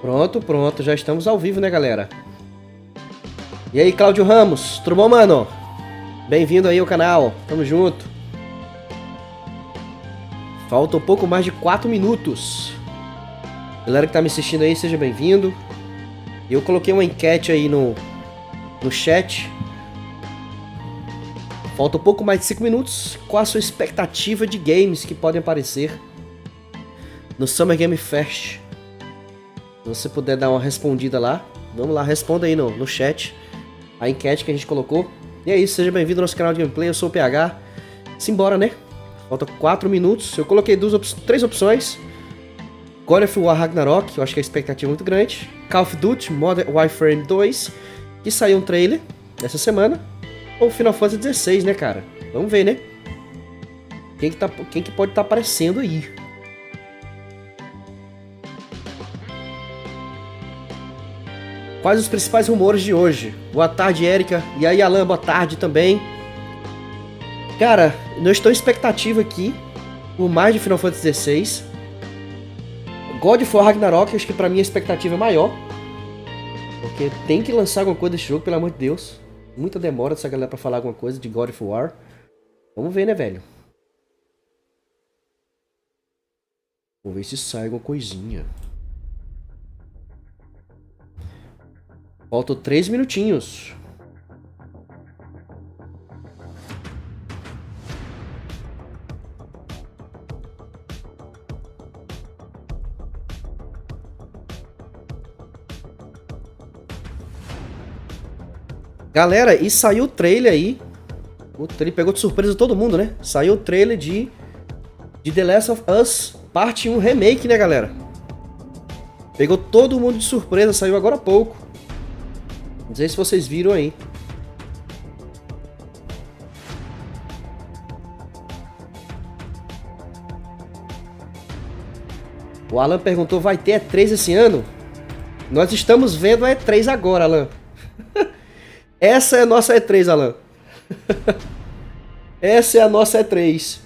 Pronto, pronto. Já estamos ao vivo, né, galera? E aí, Cláudio Ramos. Tudo bom, mano? Bem-vindo aí ao canal. Tamo junto. Falta um pouco mais de 4 minutos. Galera que tá me assistindo aí, seja bem-vindo. Eu coloquei uma enquete aí no chat. Falta um pouco mais de 5 minutos. Qual a sua expectativa de games que podem aparecer no Summer Game Fest? Se você puder dar uma respondida lá, vamos lá, responda aí no chat a enquete que a gente colocou. E é isso, seja bem-vindo ao nosso canal de gameplay, eu sou o PH. Simbora, né? Falta 4 minutos. Eu coloquei 3 opções. God of War Ragnarok, eu acho que a expectativa é muito grande. Call of Duty Modern Warfare 2, que saiu um trailer essa semana. Ou Final Fantasy XVI, né, cara? Vamos ver, né? Quem que pode estar aparecendo aí? Quais os principais rumores de hoje? Boa tarde, Erika. E aí, Alan, boa tarde também. Cara, eu estou em expectativa aqui por mais de Final Fantasy XVI. God of War Ragnarok, acho que pra mim a expectativa é maior. Porque tem que lançar alguma coisa desse jogo, pelo amor de Deus. Muita demora dessa galera pra falar alguma coisa de God of War. Vamos ver, né, velho? Vamos ver se sai alguma coisinha. Faltam 3 minutinhos. Galera, e saiu o trailer aí. O trailer pegou de surpresa todo mundo, né? Saiu o trailer de The Last of Us Parte 1 Remake, né, galera? Pegou todo mundo de surpresa, saiu agora há pouco. Não sei se vocês viram aí. O Alan perguntou, vai ter E3 esse ano? Nós estamos vendo a E3 agora, Alan. Essa é a nossa E3, Alan. Essa é a nossa E3.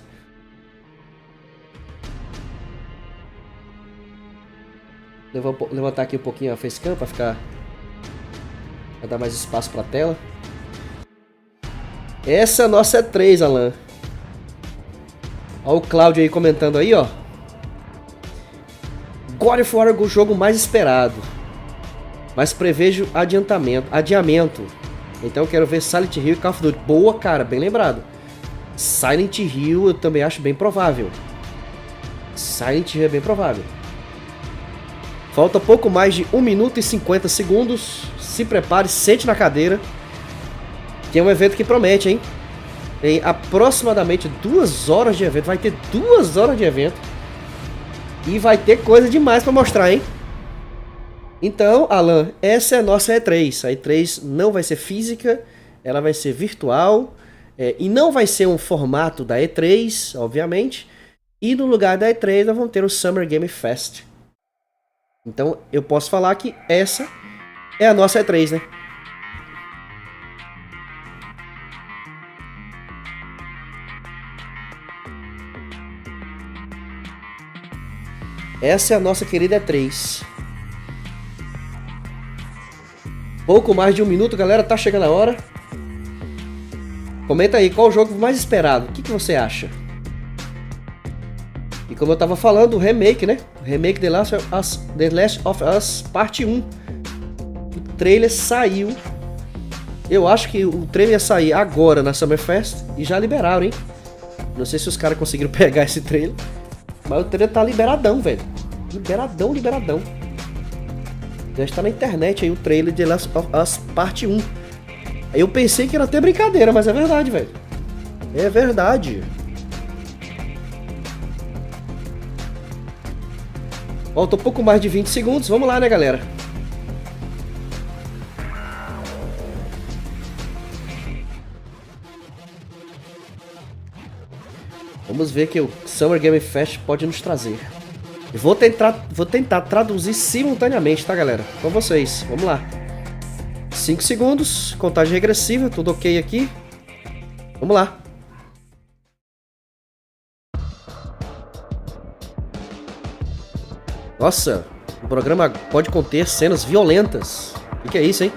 Vou levantar aqui um pouquinho a facecam para ficar... Vai dar mais espaço para a tela. Essa é a nossa E3, Alan. Olha o Cláudio aí comentando aí, ó. God of War é o jogo mais esperado. Mas prevejo adiamento. Então eu quero ver Silent Hill e Call of Duty. Boa, cara, bem lembrado. Silent Hill eu também acho bem provável. Silent Hill é bem provável. Falta pouco mais de 1 minuto e 50 segundos. Se prepare, sente na cadeira. Que é um evento que promete, hein? Tem aproximadamente 2 horas de evento. Vai ter 2 horas de evento. E vai ter coisa demais pra mostrar, hein? Então, Alan, essa é a nossa E3. A E3 não vai ser física, ela vai ser virtual. E não vai ser um formato da E3, obviamente. E no lugar da E3 nós vamos ter o Summer Game Fest. Então, eu posso falar que essa é a nossa E3, né? Essa é a nossa querida E3. Pouco mais de 1 minuto, galera. Tá chegando a hora. Comenta aí, qual o jogo mais esperado? O que você acha? E como eu tava falando, o remake, né? O remake The Last of Us Parte 1. O trailer saiu. Eu acho que o trailer ia sair agora na Summerfest e já liberaram, hein? Não sei se os caras conseguiram pegar esse trailer. Mas o trailer tá liberadão, velho. Liberadão. Já está na internet aí o trailer de The Last of Us Parte 1. Eu pensei que era até brincadeira, mas é verdade, velho. É verdade. Falta um pouco mais de 20 segundos. Vamos lá, né, galera? Vamos ver que o Summer Game Fest pode nos trazer. Eu vou tentar traduzir simultaneamente, tá, galera? Com vocês. Vamos lá. 5 segundos. Contagem regressiva. Tudo ok aqui. Vamos lá. Nossa, O programa pode conter cenas violentas. O que é isso, hein?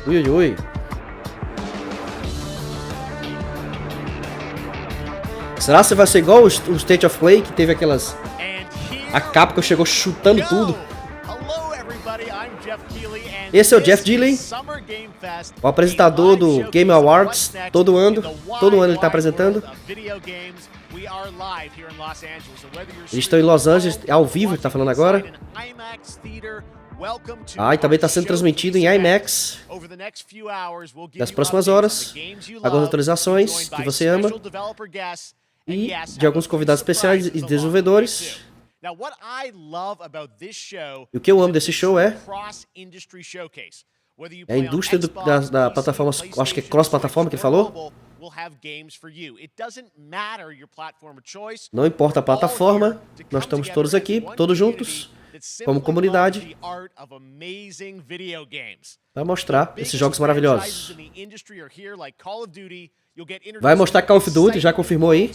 Ui, ui, ui. Será que vai ser igual o State of Play, que teve aquelas... A Capcom chegou chutando tudo. Esse é o Jeff Keighley, o apresentador do Game Awards. Todo ano ele está apresentando. Eles estão em Los Angeles, ao vivo, ele está falando agora. E também está sendo transmitido em IMAX. Nas próximas horas, algumas atualizações que você ama. E de alguns convidados especiais e desenvolvedores. E o que eu amo desse show é a indústria da plataforma, acho que é cross-plataforma que ele falou. Não importa a plataforma, nós estamos todos aqui, todos juntos, como comunidade, para mostrar esses jogos maravilhosos. Vai mostrar Call of Duty, já confirmou aí.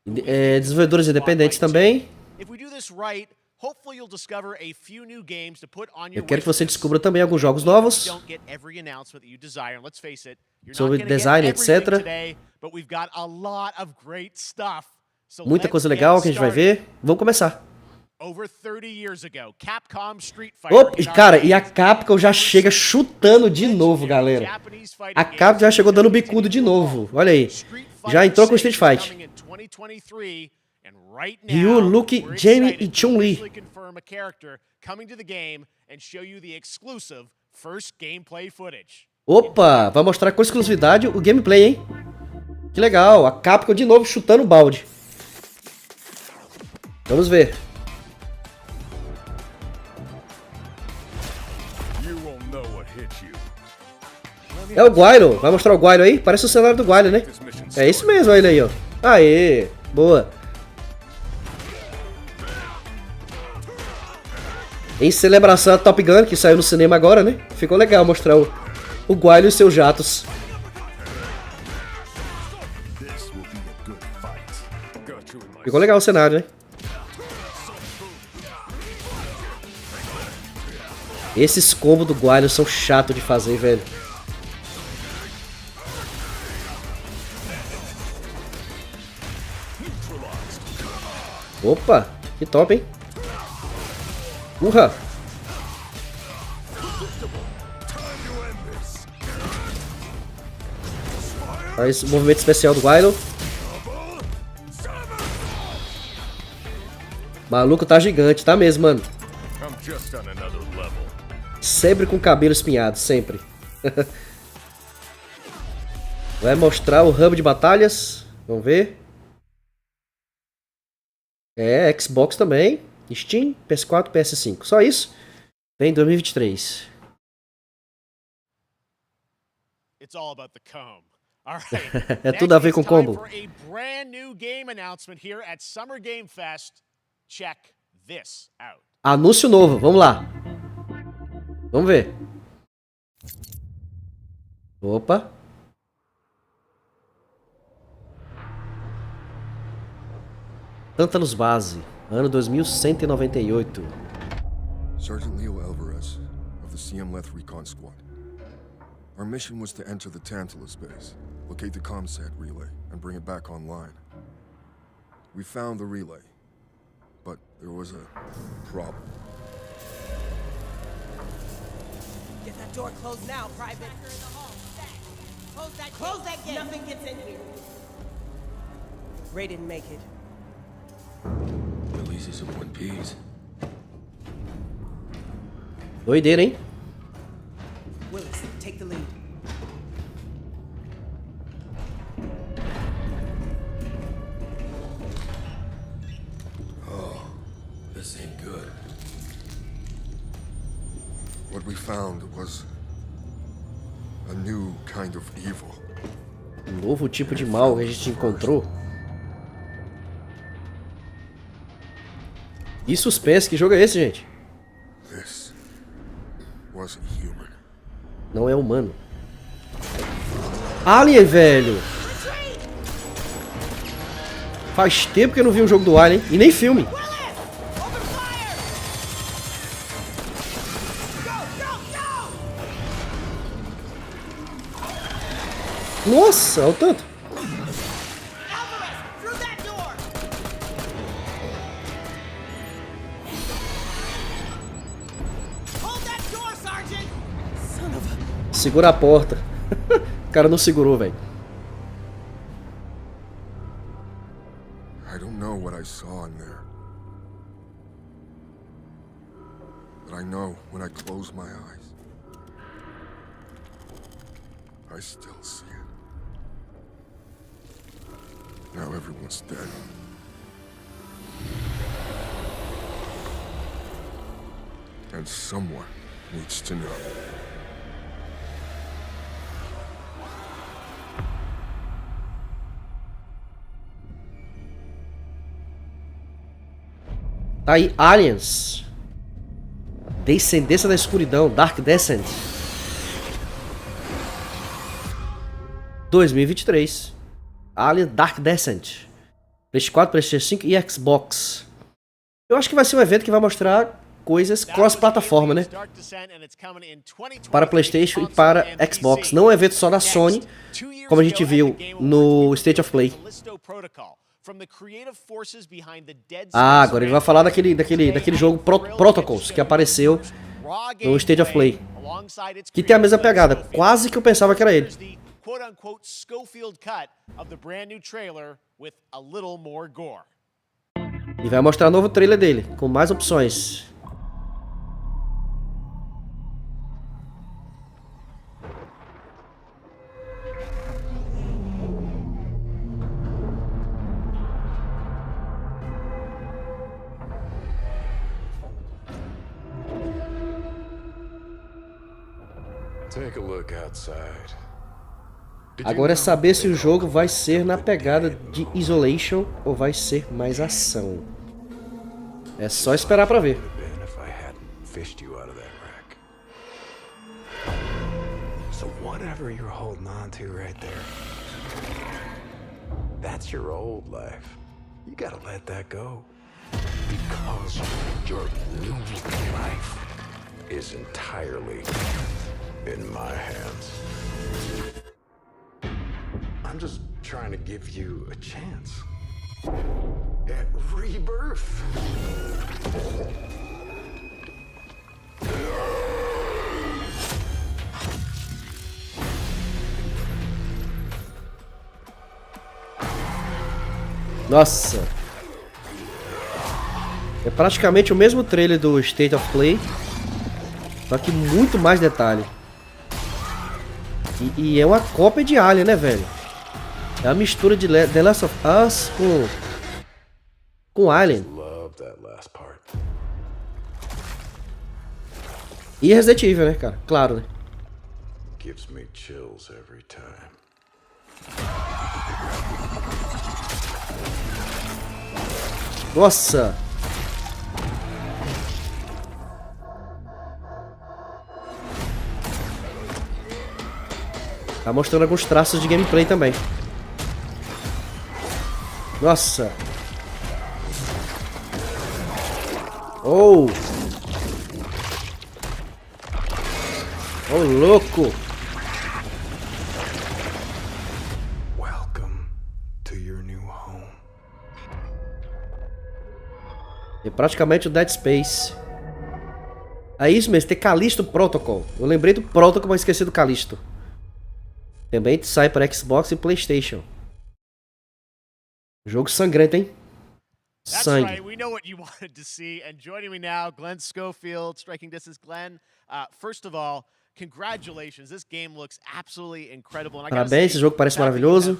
Desenvolvedores independentes também. Eu quero que você descubra também alguns jogos novos sobre design, etc. Muita coisa legal que a gente vai ver. Vamos começar. Opa, cara, e a Capcom já chega chutando de novo, galera. A Capcom já chegou dando bicudo de novo. Olha aí. Já entrou com o Street Fight. Ryu, Luke, Jamie e Chun-Li. Opa, vai mostrar com exclusividade o gameplay, hein? Que legal, a Capcom de novo chutando o balde. Vamos ver. É o Guile, vai mostrar o Guile aí? Parece o cenário do Guile, né? É isso mesmo, olha ele aí, ó. Aê, boa. Em celebração a Top Gun, que saiu no cinema agora, né? Ficou legal mostrar o Guile e os seus jatos. Ficou legal o cenário, né? Esses combos do Guile são chatos de fazer, velho. Opa, que top, hein? Urra! Faz o movimento especial do Guile. Maluco tá gigante, tá mesmo, mano. Sempre com cabelo espinhado, sempre. Vai mostrar o hub de batalhas. Vamos ver. É, Xbox também. Steam, PS4, PS5. Só isso. Vem em 2023. É tudo a ver com combo. Anúncio novo, vamos lá. Vamos ver. Opa. Tântalos Base, ano 2198. Sergeant Leo Alvarez, of the CM-Leth Recon Squad. Our mission was to enter the Tantalus base, locate the ComSat relay, and bring it back online. We found the relay, but there was a problem. Get that door closed now, Private. Close that gate. Nothing gets in here. Ray didn't make it. Releases of One Piece. Doideira, hein? Willis, take the lead. Oh, this ain't good. What we found was a new kind of evil. Novo tipo de mal que a gente encontrou. E suspense, que jogo é esse, gente? This wasn't human. Não é humano. Alien, velho! Faz tempo que eu não vi um jogo do Alien, e nem filme. Nossa, olha o tanto. Segura a porta. O cara não segurou, velho. I don't know what I saw in there. But I know when I close my eyes, I still see it. Now everyone's dead. And someone needs to know. Tá aí, Aliens. Descendência da escuridão, Dark Descent. 2023. Alien Dark Descent. PS4, PlayStation 5 e Xbox. Eu acho que vai ser um evento que vai mostrar coisas cross-plataforma, né? Para PlayStation e para Xbox. Não é um evento só da Sony, como a gente viu no State of Play. Ah, agora ele vai falar daquele jogo Protocols que apareceu no State of Play. Que tem a mesma pegada. Quase que eu pensava que era ele. E vai mostrar o novo trailer dele, com mais opções. Take a look outside. Agora é saber se o jogo vai ser na pegada de Isolation ou vai ser mais ação. É só esperar pra ver. So whatever you're holding on to right there, that's your old life. You gotta let that go. Because your new life is entirely in my hands. I'm just trying to give you a chance at rebirth. Nossa. É praticamente o mesmo trailer do State of Play, só que muito mais detalhe. E é uma cópia de Alien, né, velho? É a mistura de The Last of Us com Alien. E Resident Evil, né, cara? Claro, né? Gives me chills every time. Nossa! Tá mostrando alguns traços de gameplay também. Nossa! Oh! Oh, louco! Welcome to your new home. É praticamente o Dead Space. É isso mesmo, tem Callisto Protocol. Eu lembrei do Protocol, mas esqueci do Callisto. Também sai para Xbox e PlayStation. Jogo sangrento, hein? Sangue. That's right. We know what you wanted to see. And joining me now, Glenn Schofield, Striking Distance. Glenn, first of all, congratulations. This game looks absolutely incredible. And Parabéns, esse jogo parece maravilhoso.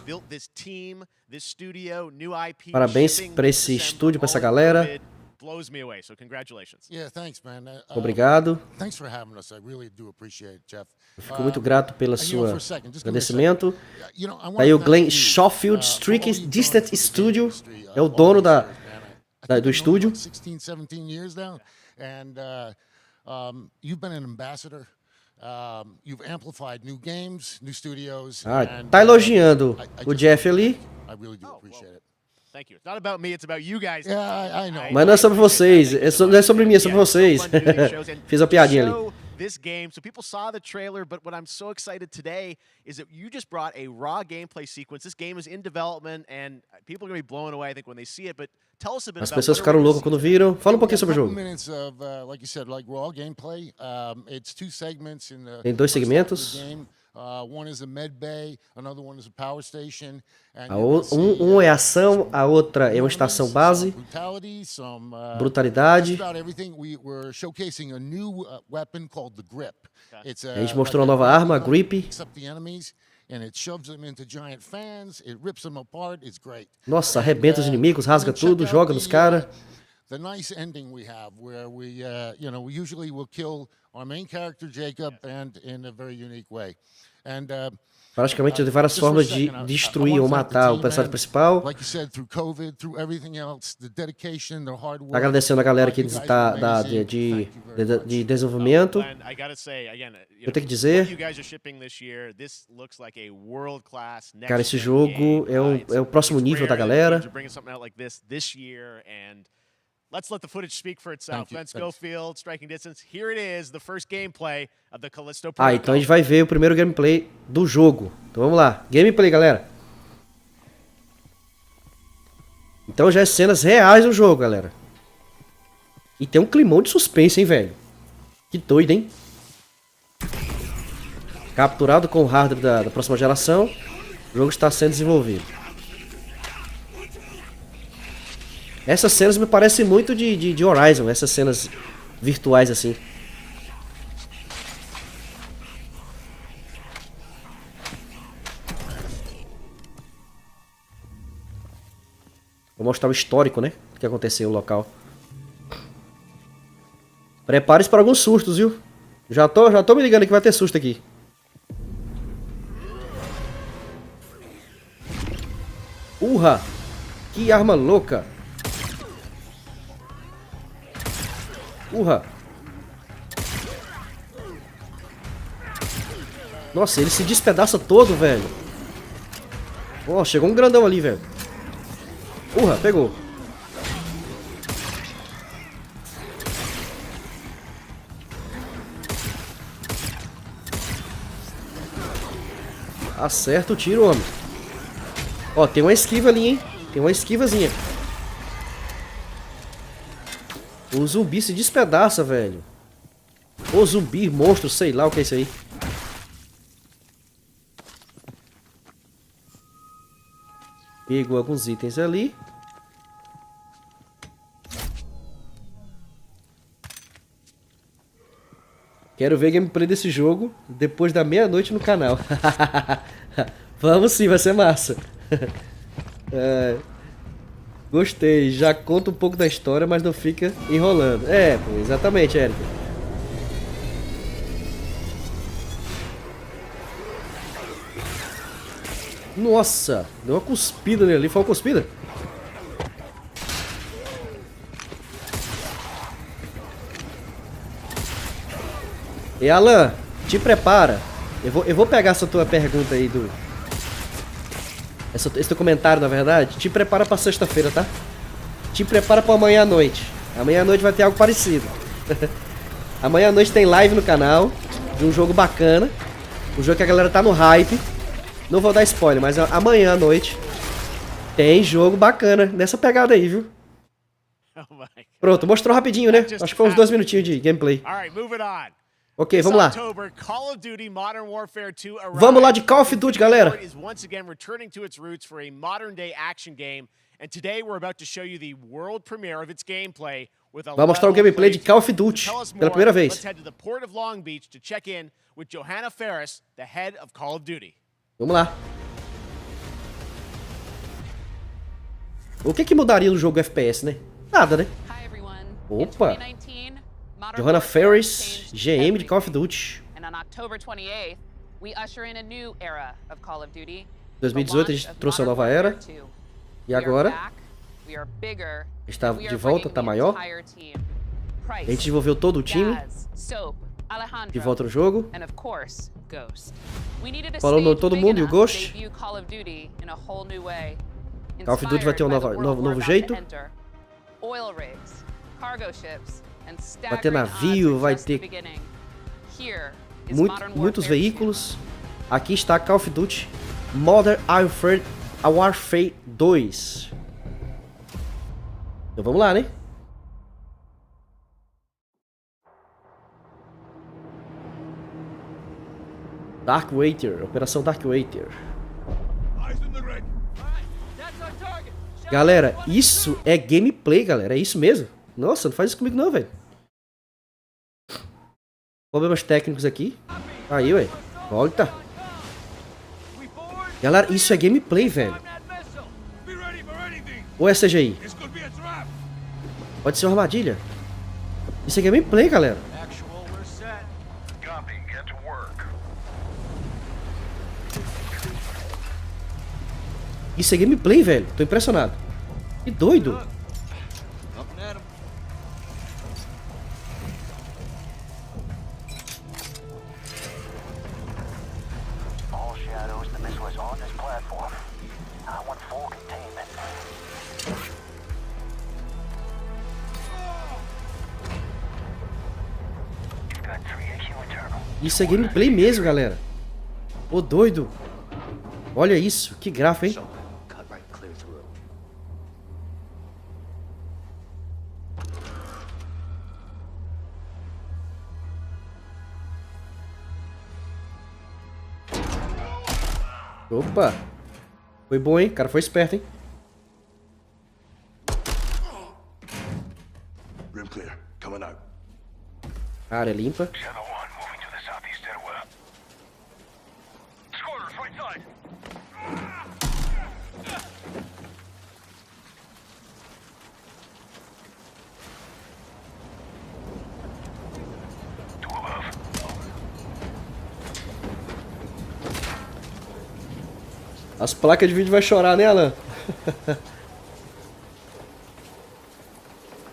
Parabéns para esse estúdio, para essa galera. Blows me away. So congratulations. Yeah, thanks, man. Obrigado. Thanks for having us. I really do appreciate it, Jeff. Eu fico muito grato pelo seu agradecimento. Aí o Glenn Schofield, Striking Distance Studio, é o dono do estúdio. 16, 17 years now, and you've been an ambassador. You've amplified new games, new studios. Ah, tá elogiando o Jeff ali. I really do appreciate it. Thank you. It's not about me, it's about you guys. Yeah, I know. Mas não é sobre vocês, não é sobre mim, é sobre vocês. Fiz a piadinha ali. This game, so people saw the trailer, but what I'm so excited today is that you just brought a raw gameplay sequence. This game is in development, and people are going to be blown away, I think, when they see it. But tell us a bit As about pessoas what ficaram we're gonna loucas quando viram. Fala um pouquinho sobre o jogo. Minutes of, like you said, like raw gameplay. It's 2 segments in the Tem 2 first half of the segmentos. game. One is a med bay, another one is a power station. And Um é ação, a outra é uma estação base. Brutalidade. Just about everything. We're showcasing a new weapon called the grip. It's A gente mostrou uma nova arma, a grip. And it shoves them into giant fans. It rips them apart. It's great. Nossa, arrebenta os inimigos, rasga tudo, joga nos caras. The nice ending we have, where we, we usually will kill our main character Jacob, and in a very unique way. And praticamente tem várias formas de destruir ou matar o personagem principal. Like you said, through COVID, through everything else, the dedication, the hard work. Agradecendo a galera que está de desenvolvimento. Eu tenho que dizer, cara, esse jogo é o próximo nível da galera. Let's let the footage speak for itself. Glenn Schofield, striking distance. Here it is, the first gameplay of the Callisto Protocol. Então a gente vai ver o primeiro gameplay do jogo. Então vamos lá. Gameplay, galera. Então já é cenas reais do jogo, galera. E tem um climão de suspense, hein, velho. Que doido, hein? Capturado com o hardware da próxima geração. O jogo está sendo desenvolvido. Essas cenas me parecem muito de Horizon, essas cenas virtuais assim. Vou mostrar o histórico, né? O que aconteceu no local. Prepare-se para alguns sustos, viu? Já tô me ligando que vai ter susto aqui. Urra! Que arma louca! Urra! Nossa, ele se despedaça todo, velho. Ó, chegou um grandão ali, velho. Urra, pegou. Acerta o tiro, homem. Ó, tem uma esquiva ali, hein? Tem uma esquivazinha. O zumbi se despedaça, velho. O zumbi, monstro, sei lá o que é isso aí. Pegou alguns itens ali. Quero ver gameplay desse jogo depois da meia-noite no canal. Vamos sim, vai ser massa. Gostei, já conta um pouco da história, mas não fica enrolando. Pô, exatamente, Érica. Nossa, deu uma cuspida nele ali. Foi uma cuspida? E Alan, te prepara. Eu vou pegar essa tua pergunta aí esse teu comentário, na verdade. Te prepara pra sexta-feira, tá? Te prepara pra amanhã à noite. Amanhã à noite vai ter algo parecido. Amanhã à noite tem live no canal de um jogo bacana. Um jogo que a galera tá no hype. Não vou dar spoiler, mas amanhã à noite tem jogo bacana nessa pegada aí, viu? Pronto, mostrou rapidinho, né? Acho que foi uns 2 minutinhos de gameplay. Ok, vamos lá. Vamos lá de Call of Duty, galera. Vai mostrar o gameplay de Call of Duty pela primeira vez. Vamos lá. O que mudaria no jogo FPS, né? Nada, né? Opa. Johanna Ferris, GM de Call of Duty. 2018 a gente trouxe a nova era. E agora está de volta, tá maior. A gente desenvolveu todo o time. De volta no jogo. Falando todo mundo e o Ghost. Call of Duty vai ter um novo jeito. Vai ter navio, vai ter muitos veículos. Aqui está Call of Duty Modern Warfare 2. Então vamos lá, né? Dark Waiter, Operação Dark Waiter. Galera, isso é gameplay, galera. É isso mesmo? Nossa, não faz isso comigo não, velho. Problemas técnicos aqui. Aí, ué. Volta. Galera, isso é gameplay, velho. Ou é CGI? Pode ser uma armadilha. Isso é gameplay, galera. Isso é gameplay, velho. Tô impressionado. Que doido. Isso é gameplay mesmo, galera. Ô, doido. Olha isso. Que gráfico, hein? Opa. Foi bom, hein? O cara foi esperto, hein? Área limpa. As placas de vídeo vai chorar, né, Alan?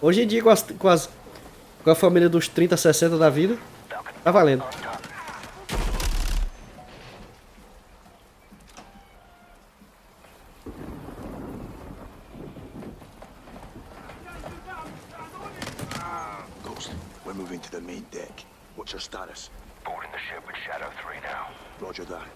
Hoje em dia, com a família dos 30, 60 da vida, tá valendo. Ghost, we're moving to the main deck. What's your status? Boarding the ship with Shadow 3 now. Roger that.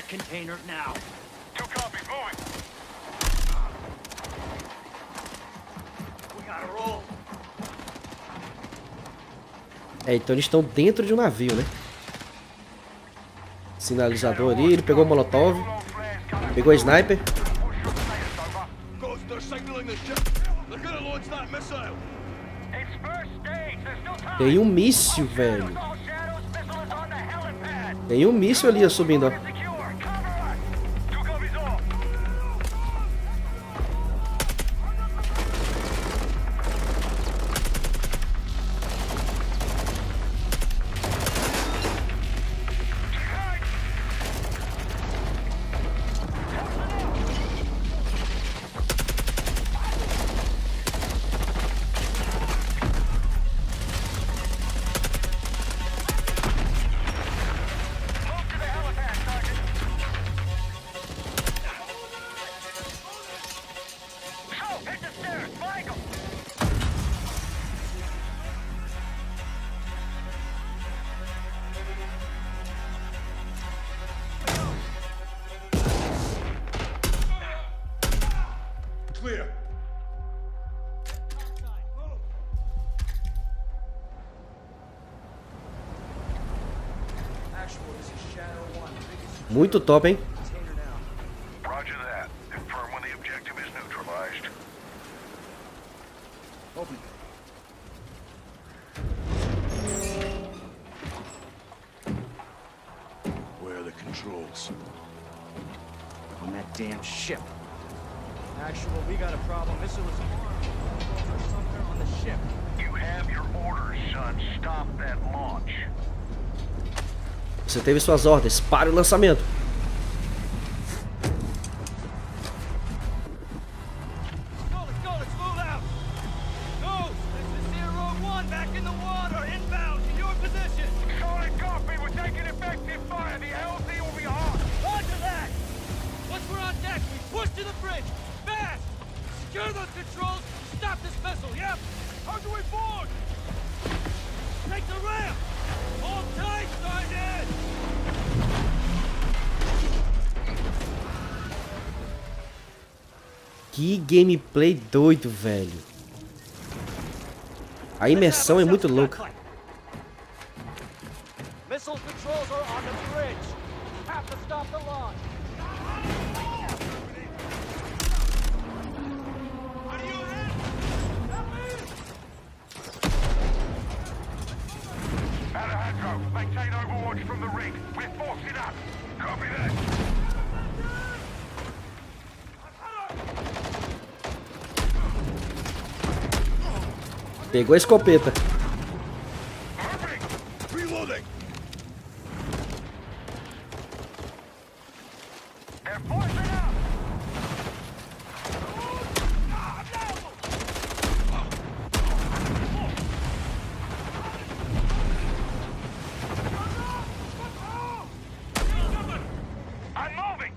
Container now. Two copies, moving. We gotta roll. É, então eles estão dentro de um navio, né? Sinalizador ali, ele pegou o molotov, pegou a sniper. Tem um míssil, velho. Tem um míssil ali subindo, ó. Muito top, hein? Roger that. Confirm when the objective is neutralized. Open. Where are the controls? On that damn ship. Actual, we got a problem. Missile is armed. Or somewhere on the ship. You have your orders, son. Stop that launch. Você teve suas ordens. Pare o lançamento. Que gameplay doido, velho. A imersão é muito louca. Missile controls are on the bridge. Have to stop the launch. Alejandro, maintain overwatch from the rig. We're forcing up. Copy that. Pegou a escopeta. Reloading. They're forcing up. I'm moving.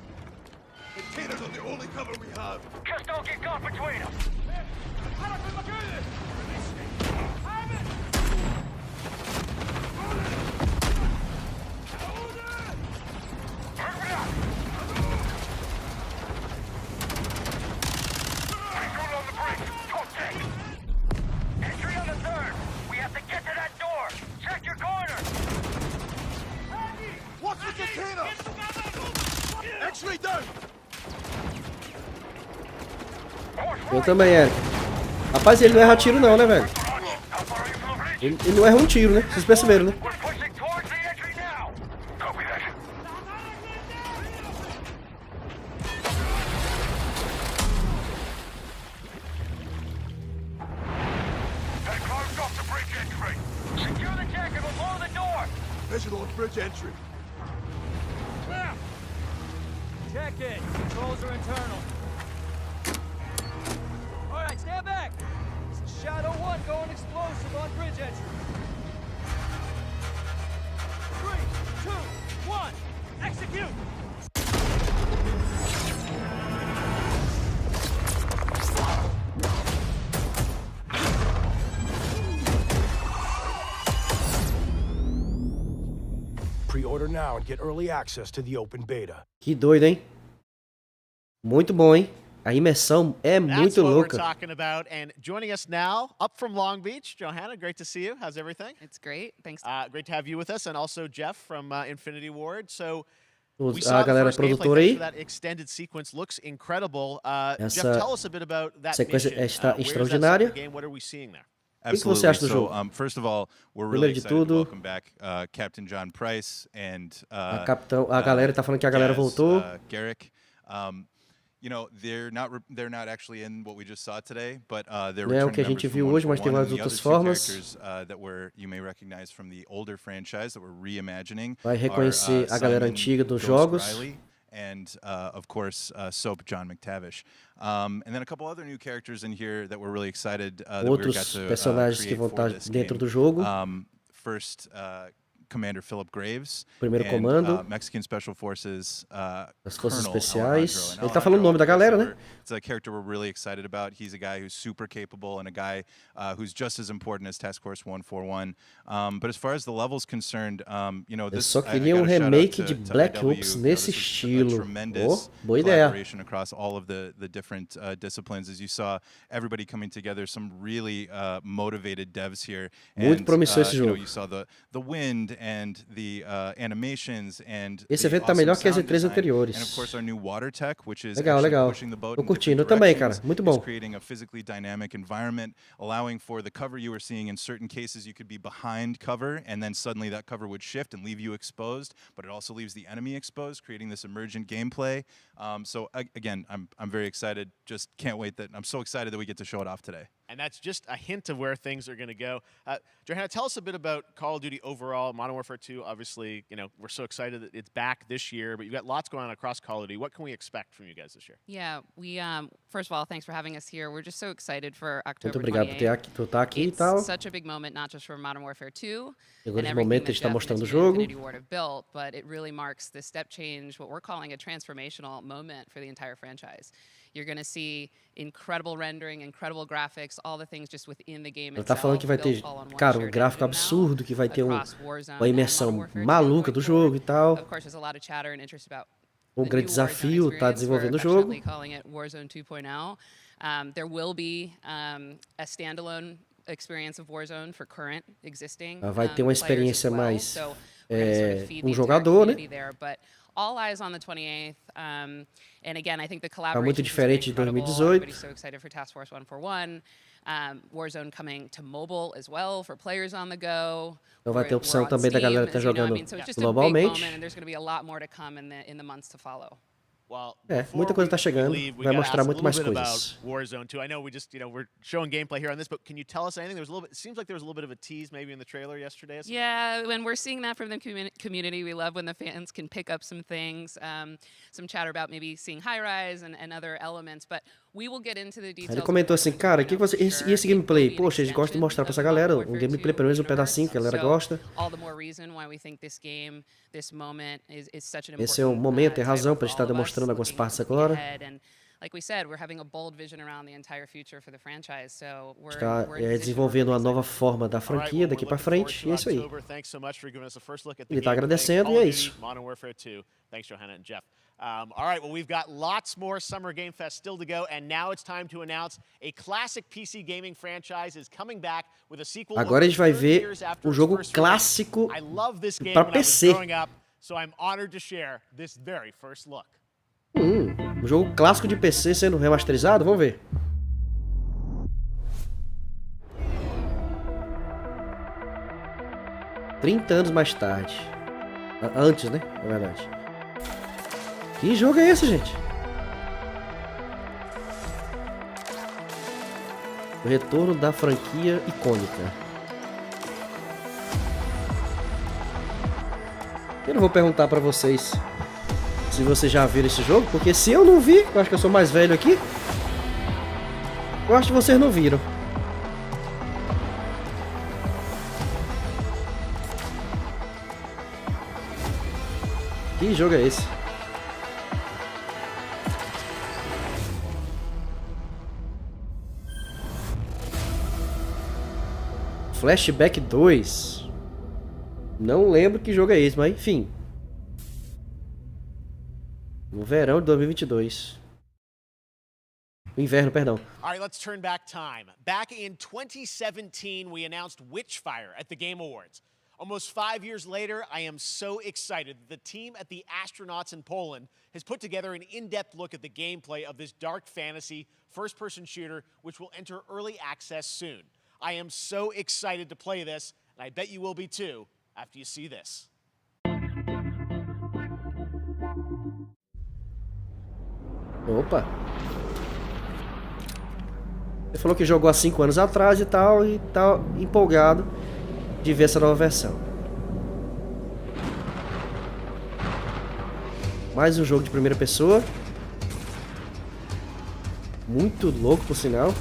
Containers are the only cover we have. Just don't get caught between us. Eu também, Eric. Rapaz, ele não erra tiro não, né, velho? Ele não erra um tiro, né? Vocês perceberam, né? Visual on bridge entry. Check it. Controls are internal. All right, stand back. This is Shadow 1 going explosive on bridge entry. 3, 2, 1, execute! Pre-order now and get early access to the open beta. Que doido, hein? Muito bom, hein? A imersão é That's muito what louca. we're talking about. And joining us now, up from Long Beach, Johanna, great to see you. How's everything? It's great. Thanks. Great to have you with us, and also Jeff from Infinity Ward. So we A saw the galera first gameplay. produtora Thanks aí. for that extended sequence. Looks incredible. Jeff, Essa tell us a bit about that sequência mission. está Where's that extraordinária. game? What are we seeing there? O que você acha do jogo? First of all, we're Primeiro really de excited to tudo, welcome back Captain John Price and a galera tá falando que a galera Jazz, voltou. Garrick. You know, they're not actually in what we just saw today, but they're Não é o que a returning gente members viu from hoje, mas tem 141, várias and the outras other two formas. characters that you may recognize from the older franchise that we're reimagining. Vai reconhecer are, a galera Simon antiga dos Ghost jogos. Riley, and of course Soap John McTavish, and then a couple other new characters in here that we're really excited that we got Outros to personagens que create vão for estar this dentro game. do jogo. First, Commander Philip Graves, Primeiro and, comando. Mexican Special Forces Das Forças Colonel Especiais. Alejandro. And Ele tá falando o nome da galera, né? It's a character we're really excited about. He's a guy who's super capable and a guy who's just as important as Task Force 141. But as far as the level's concerned, you know, Eu this só I queria gotta shout out remake to de Black IW. Ops You know, nesse this was a estilo. tremendous Boa ideia. collaboration across all of the different disciplines. As you saw, everybody coming together, some really motivated devs here. Muito promissor esse You know, jogo. you saw the wind and the animations and Esse the evento tá awesome melhor que as sound E3 design. anteriores. And of course our new water tech, which is Legal, actually legal. pushing the boat Tô in curtindo. Eu different também, cara. directions. Muito It's bom. creating a physically dynamic environment, allowing for the cover you were seeing. In certain cases, you could be behind cover, and then suddenly that cover would shift and leave you exposed. But it also leaves the enemy exposed, creating this emergent gameplay. So again, I'm very excited. Just can't wait that I'm so excited that we get to show it off today. And that's just a hint of where things are going to go. Johanna, tell us a bit about Call of Duty overall. Modern Warfare 2, obviously, you know, we're so excited that it's back this year, but you've got lots going on across Call of Duty. What can we expect from you guys this year? Yeah, we first of all, thanks for having us here. We're just so excited for October Muito obrigado por 28th. por estar aqui e It's tal. such a big moment, not just for Modern Warfare 2 E and agora de everything momento that ele está Jeff and mostrando o his team at jogo. Infinity Ward have built, but it really marks the step change, what we're calling a transformational moment for the entire franchise. You're going to see incredible rendering, incredible graphics, all the things just within the game Ele tá itself. falando que vai ter, built all on one cara, um shared gráfico engine now, absurdo, que vai ter across Warzone uma and imersão Modern Warfare 2 maluca going do jogo forward. e tal. Of course, there's a lot of chatter and interest about Um the grande new Warzone desafio tá experience. desenvolvendo o We're jogo. affectionately calling it Warzone 2.0. There will be a standalone experience of Warzone for current existing Vai ter uma players as experiência well. mais So we're gonna sort of feed the entire jogador, né? community there, but all eyes on the 28th. And again, I think the Tá collaboration muito is very diferente de incredible. 2018. Everybody's so excited for Task Force 141. Warzone coming to mobile as well for players on the go. Então vai ter We're opção on também da Steam, galera que tá as you know, I jogando mean, so it's just a big globalmente. moment, and there's going to be a lot more to come in the months to follow. Well, Muita coisa tá chegando. Vai mostrar muito mais coisas. Warzone 2. I know we just, we're showing gameplay here on this, but can you tell us anything? There's a little bit. It seems like there was a little bit of a tease maybe in the trailer yesterday. Yeah, when we're seeing that from the community, we love when the fans can pick up some things, some chatter about maybe seeing high rise and other elements, but we will get into the details. Ele comentou assim, cara, que você esse gameplay, poxa, eles gostam de mostrar pra essa galera, um gameplay pelo menos um pedacinho que a galera gosta. All the more reason why we think this game, this moment is such an important. Esse é o momento, é a razão pra gente estar demonstrando algumas partes agora. And like we said, we're having a bold vision around the entire future for the franchise. So Está desenvolvendo uma nova forma da franquia daqui pra frente, e é isso aí. Ele tá agradecendo e é isso. Modern Warfare 2. Thanks, Johanna and Jeff. All right, well, we've got lots more Summer Game Fest still to go, and now it's time to announce a classic PC gaming franchise is coming back with a sequel. Agora a gente vai ver um jogo clássico para PC. So I'm honored to share this very first look. Um jogo clássico de PC sendo remasterizado, vamos ver. $30 anos mais tarde. Antes, né? Na verdade. Que jogo é esse, gente? O retorno da franquia icônica. Eu não vou perguntar pra vocês se vocês já viram esse jogo, porque se eu não vi, eu acho que eu sou mais velho aqui, eu acho que vocês não viram. Que jogo é esse? Flashback 2. Não lembro que jogo é esse, mas enfim. No verão de 2022. Inverno, perdão. All right, let's turn back time. Back in 2017, we announced Witchfire at the Game Awards. Almost 5 years later, I am so excited that the team at the Astronauts in Poland has put together an in-depth look at the gameplay of this dark fantasy first-person shooter, which will enter early access soon. I am so excited to play this, and I bet you will be too after you see this. Opa! Ele falou que jogou há 5 anos atrás e tá empolgado de ver essa nova versão. Mais um jogo de primeira pessoa. Muito louco, por sinal.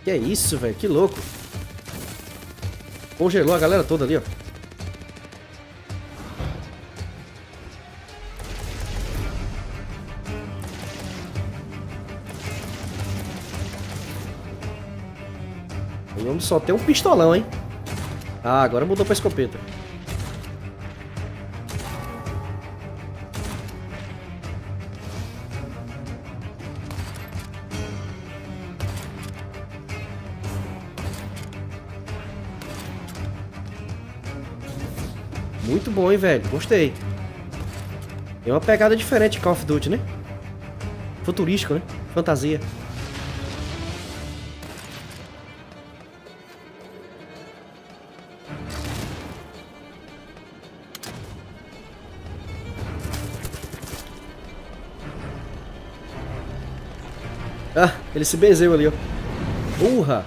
Que é isso, velho? Que louco. Congelou a galera toda ali, ó. Vamos só ter um pistolão, hein? Ah, agora mudou pra escopeta. Muito bom, hein, velho? Gostei. É uma pegada diferente de Call of Duty, né? Futurístico, né? Fantasia. Ah, ele se benzeu ali, ó. Urra!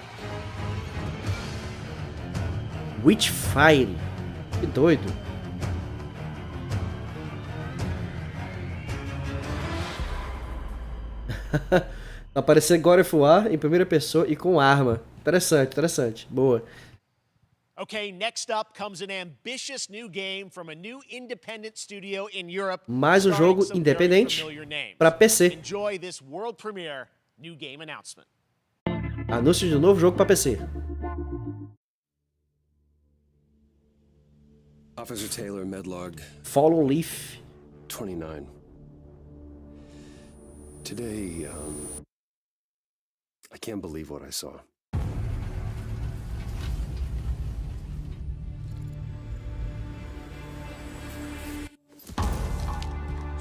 Witchfire. Que doido. Aparecer God of War em primeira pessoa e com arma. Interessante, interessante. Boa. Okay, next up comes an ambitious new game from a new independent studio in Europe. Mais um jogo independente para PC. Enjoy this world premiere new game announcement. Anúncio de um novo jogo para PC. Officer Taylor, Medlog Fallen Leaf. 29. Today, I can't believe what I saw.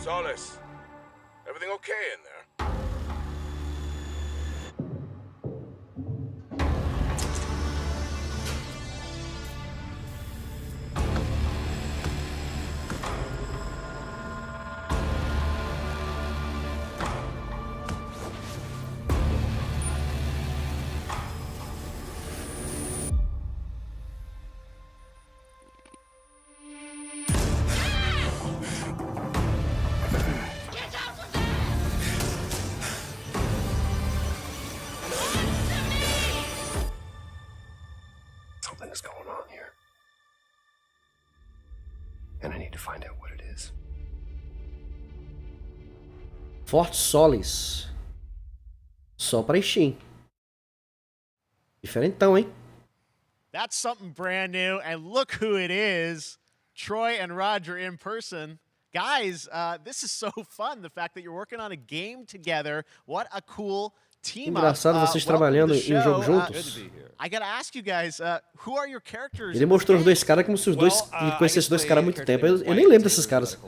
Solis, everything okay in there? Something's going on here. And I need to find out what it is. Forte Solis. Só pra Steam. Diferentão, hein? That's something brand new, and look who it is. Troy and Roger in person. Guys, this is so fun, the fact that you're working on a game together. What a cool team up. Engraçado vocês trabalhando em jogo juntos. I gotta ask you guys, who are your characters? Ele mostrou os dois caras como se os dois conhecessem esses dois caras há muito tempo. Eu nem lembro desses caras.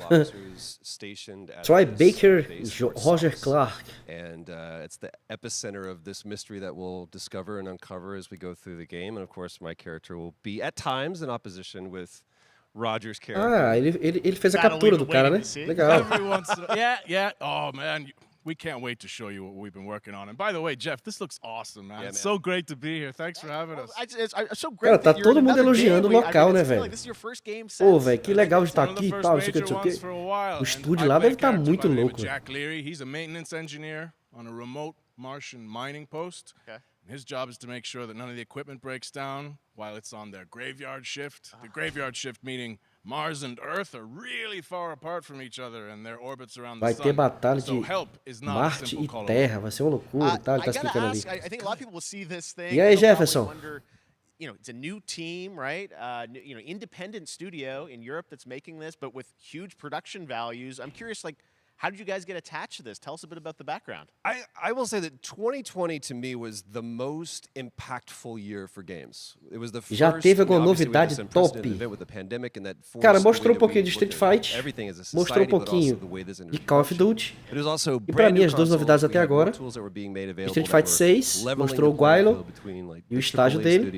Troy Baker e Roger Clark. And it's the epicenter of this mystery that we'll discover and uncover as we go through the game. And of course, my character will be at times in opposition with Roger's character. Ah, ele fez a captura do cara, né? Legal. Yeah. Oh man, we can't wait to show you what we've been working on. And by the way, Jeff, this looks awesome, man. It's so great to be here. Thanks for having us. It's so great. Cara, tá todo mundo elogiando o local, né, velho? This is your first game Pô, velho, que legal de estar aqui e tal, não sei o que, não sei o que. O estúdio lá deve estar muito louco. Jack Leary, he's a maintenance engineer on a remote Martian mining post. Okay. His job is to make sure that none of the equipment breaks down while it's on their graveyard shift. The graveyard shift meaning Mars and Earth are really far apart from each other and their orbits around the Vai sun. ter batalha de So help is not a Marte simple e call Terra, vai ser uma loucura e tal, ele tá I gotta explicando ali. ask, I think a lot of people will see this thing. E aí, they'll probably Jefferson? wonder, you know, it's a new team, right? Independent studio in Europe that's making this, but with huge production values. I'm curious, like, how did you guys get attached to this? Tell us a bit about the background. I will say that 2020 to me was the most impactful year for games. It was the first, Já teve alguma novidade top? Cara, mostrou um pouquinho de Street Fight, mostrou um pouquinho de Call of Duty, e pra mim as duas novidades até agora, Street Fight 6, mostrou o Guaylo e o estágio dele,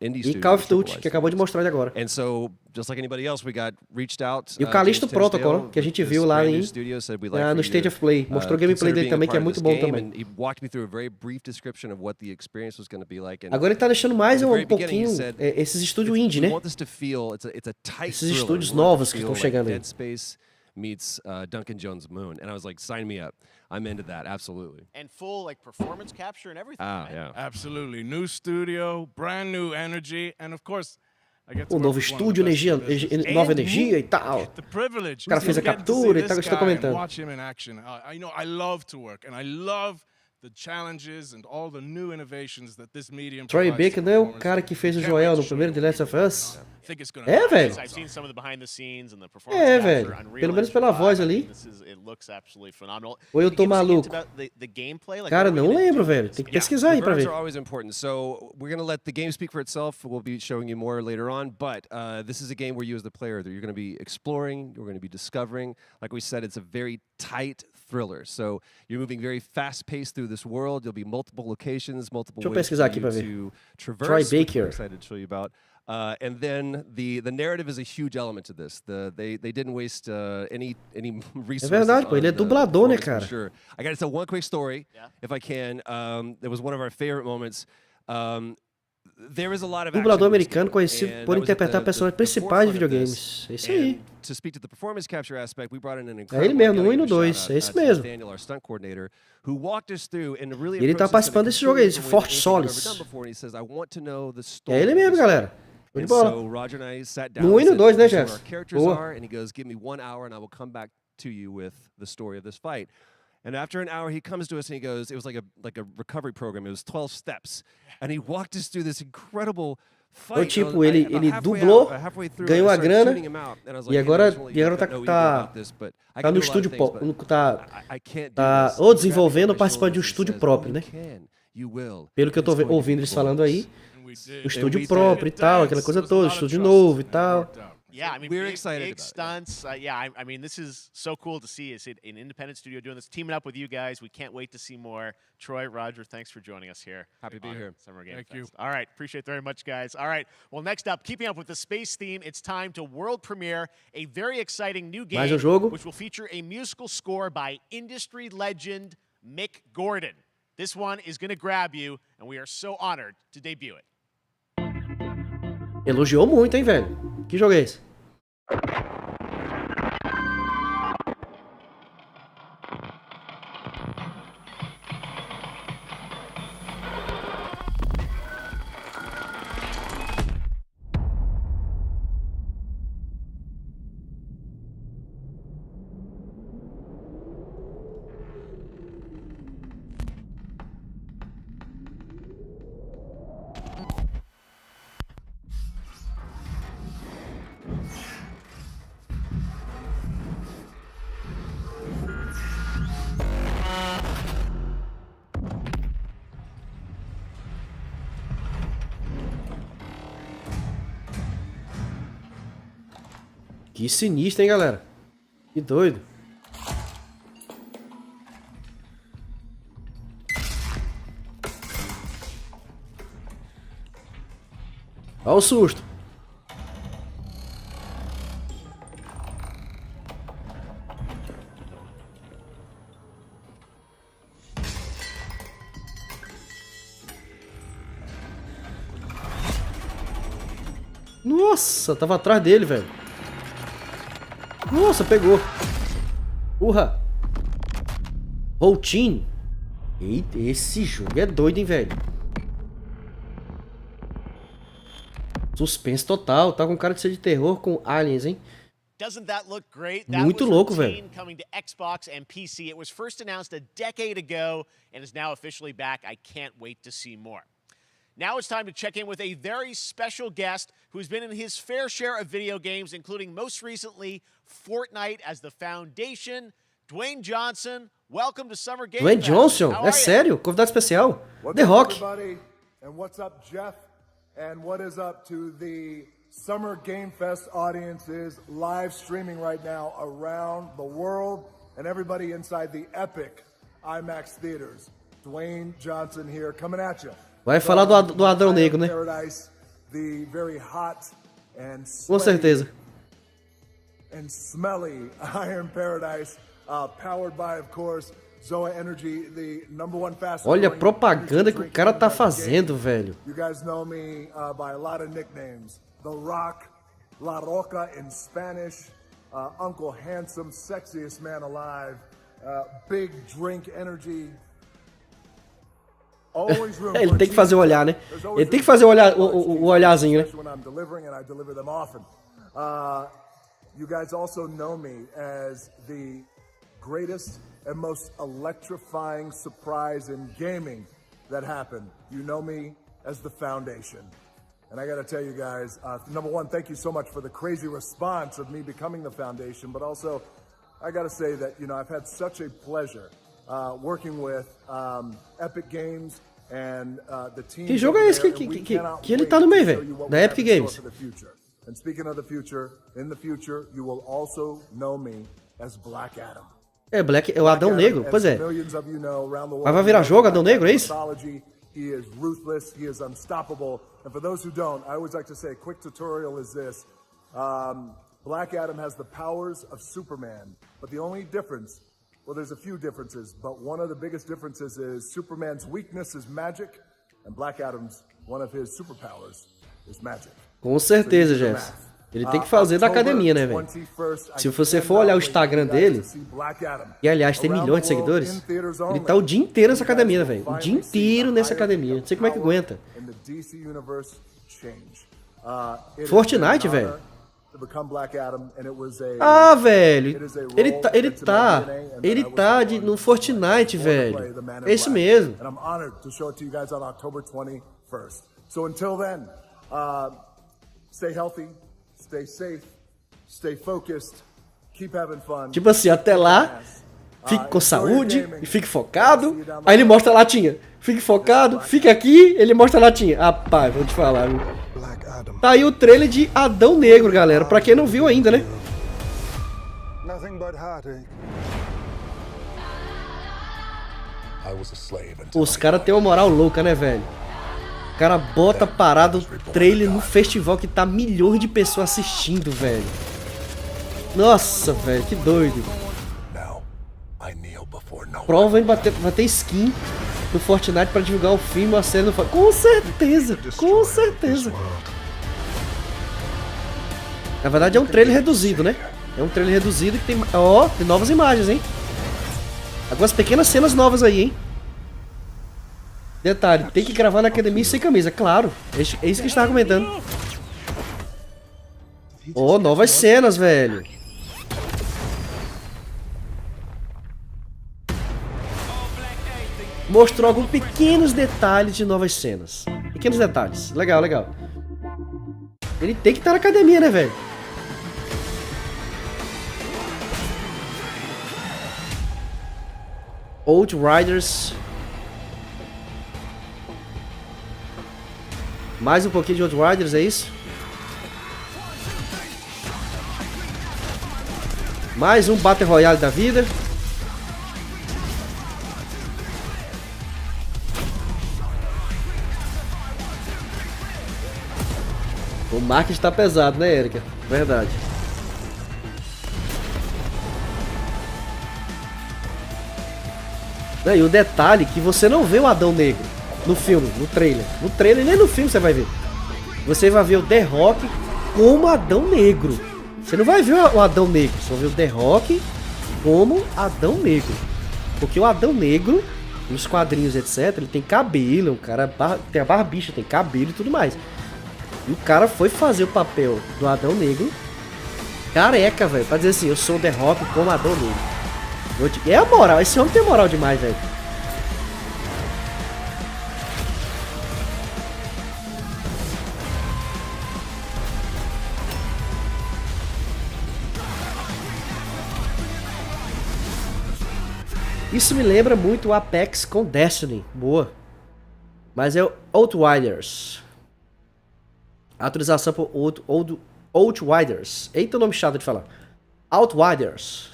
e Call of Duty, que acabou de mostrar ele agora. E o Callisto Protocol, que a gente viu lá no State of Play. Mostrou o gameplay dele também, que é muito bom também. Agora ele tá deixando mais um pouquinho esses estúdios indie, né? Esses estúdios novos que estão chegando aí. Meets Duncan Jones' Moon, and I was like, sign me up. I'm into that, absolutely. And full like performance capture and everything. Yeah. Absolutely. New studio, brand new energy, and of course, O novo estúdio, nova energia e tal. O cara fez a captura e tal, que eu estou comentando. I love to work, and I love the challenges and all the new innovations that this medium Troy Baker não é o cara que fez o Joel no primeiro The Last of Us? É, velho. É, velho. Pelo menos pela voz ali. Ou eu tô maluco? Cara, não lembro, velho. Tem que pesquisar aí pra ver. Always important. So we're going to let the game speak for itself. We'll be showing you more later on, but this is a game where you as the player, you're going to be exploring, you're going to be discovering. Like we said, it's a very tight thriller. So you're moving very fast-paced through this world. There'll be multiple locations, multiple ways for you to traverse. Troy Baker. I'm excited to show you about. And then the narrative is a huge element to this. They didn't waste any resources. É verdade, pô, ele é dublador, né, cara? Sure. I got to tell one quick story, if I can. It was one of our favorite moments. There is a lot of dublador americano conhecido por interpretar personagens principais de videogames. É isso aí. To speak to the performance capture aspect, we brought in an É ele mesmo, no 1 e no 2, é isso mesmo. Daniel, our stunt coordinator, who walked us through and really ele tá participando desse jogo aí, esse Forte Solis. É ele mesmo, galera. Show de bola. No 1 e no 2, né, Jeff? Boa. And he goes, give me 1 hour and I will come back to you with the story of this fight. And after an hour, he comes to us and he goes, it was like a recovery program. It was 12 steps. And he walked us through this incredible Então, tipo, ele dublou, ganhou a grana, e agora tá no estúdio, tá ou desenvolvendo ou participando de um estúdio próprio, né? Pelo que eu tô ouvindo eles falando aí, o estúdio próprio e tal, aquela coisa toda, estúdio novo e tal. Yeah, I mean, We're big, excited big about it. stunts. I mean, this is so cool to see. It's an independent studio doing this, teaming up with you guys. We can't wait to see more. Troy, Roger, thanks for joining us here. Happy to be here. Summer Game Thank Fest. you. All right, appreciate it very much, guys. All right, well, next up, keeping up with the space theme, it's time to world premiere a very exciting new game, Mais jogo. which will feature a musical score by industry legend Mick Gordon. This one is going to grab you, and we are so honored to debut it. Elogiou muito, hein, velho? Que jogo é esse? Que sinistro, hein, galera? Que doido. Olha o susto. Nossa, tava atrás dele, velho. Nossa, pegou. Urra. Voltinho. Eita, esse jogo é doido, hein, velho. Suspense total. Tá com cara de ser de terror com aliens, hein. Doesn't that look great? That Muito was louco, Routine velho. coming to Xbox and PC. It was first announced a decade ago and is now officially back. I can't wait to see more. Now it's time to check in with a very special guest who's been in his fair share of video games, including most recently Fortnite as the Foundation. Dwayne Johnson, welcome to Summer Game Dwayne Fest. Johnson? How É are sério? Convidado especial? What's The up, Rock. everybody? And what's up, Jeff? And what is up to the Summer Game Fest audiences live streaming right now around the world and everybody inside the epic IMAX theaters. Dwayne Johnson here, coming at you. Vai falar do Adão Negro, né? Paradise, the very hot and Com certeza. and smelly Iron Paradise, powered by, of course, Zoa Energy, the #1 fast. Olha a propaganda que o cara tá fazendo, velho. You guys know me by a lot of nicknames. The Rock, La Roca in Spanish, Uncle Handsome, sexiest man alive, Big Drink Energy. Always room Ele for tem que fazer o olhar, né? There's always Ele tem que room fazer for o olharzinho, né? especially when I'm delivering, and I deliver them often. You guys also know me as the greatest and most electrifying surprise in gaming that happened. You know me as the Foundation. And I gotta tell you guys, #1, thank you so much for the crazy response of me becoming the Foundation, but also, I gotta say that, you know, I've had such a pleasure working with Epic Games and the team. Que jogo é esse que ele tá no meio, velho? Da Epic Games. And speaking of the future, in the future, you will also know me as Black Adam. É, é o Adão Negro, pois é. Mas vai virar jogo, Adão Negro, é isso? He is ruthless, he is unstoppable. And for those who don't, I always like to say a quick tutorial is this. Black Adam has the powers of Superman, but the only difference, well, there's a few differences, but one of the biggest differences is Superman's weakness is magic, and Black Adam's, one of his superpowers is magic. Com certeza, Jeff. Ele tem que fazer da academia, né, velho? Se você for olhar o Instagram dele, e aliás tem milhões de seguidores, ele tá o dia inteiro nessa academia, velho. O dia inteiro nessa academia. Não sei como é que aguenta. Fortnite, velho. Ah, velho. Ele tá no Fortnite, velho. É isso mesmo. So until then, Stay healthy, stay safe, stay focused, keep having fun. Tipo assim, até lá, fique com saúde e fique focado. Aí ele mostra a latinha. Fique focado, fique aqui, ele mostra a latinha. Rapaz, vou te falar, viu? Tá aí o trailer de Adão Negro, galera. Pra quem não viu ainda, né? Os caras têm uma moral louca, né, velho? O cara bota parado trailer no festival que tá milhões de pessoas assistindo, velho. Nossa, velho, que doido. Provavelmente vai ter skin no Fortnite pra divulgar o filme, a série no Fortnite. Com certeza, com certeza. Na verdade é um trailer reduzido, né? É um trailer reduzido que tem, ó, tem novas imagens, hein? Algumas pequenas cenas novas aí, hein? Detalhe, tem que gravar na academia sem camisa, claro. É isso que a gente tava comentando. Ó, novas cenas, velho. Mostrou alguns pequenos detalhes de novas cenas. Pequenos detalhes. Legal, legal. Ele tem que estar na academia, né, velho? Outriders. Mais um pouquinho de Outriders, é isso? Mais um Battle Royale da vida. O marketing tá pesado, né, Erika? Verdade. E o detalhe é que você não vê o Adão Negro no filme, no trailer. No trailer nem no filme você vai ver. Você vai ver o The Rock como Adão Negro. Você não vai ver o Adão Negro, você vai ver o The Rock como Adão Negro. Porque o Adão Negro, nos quadrinhos, etc., ele tem cabelo, o cara tem a barbicha, tem cabelo e tudo mais. E o cara foi fazer o papel do Adão Negro careca, velho, pra dizer assim, eu sou o The Rock como Adão Negro. É a moral, esse homem tem moral demais, velho. Isso me lembra muito o Apex com Destiny. Boa. Mas é o Outriders. Atualização para Outriders. Eita, nome chato de falar. Outriders.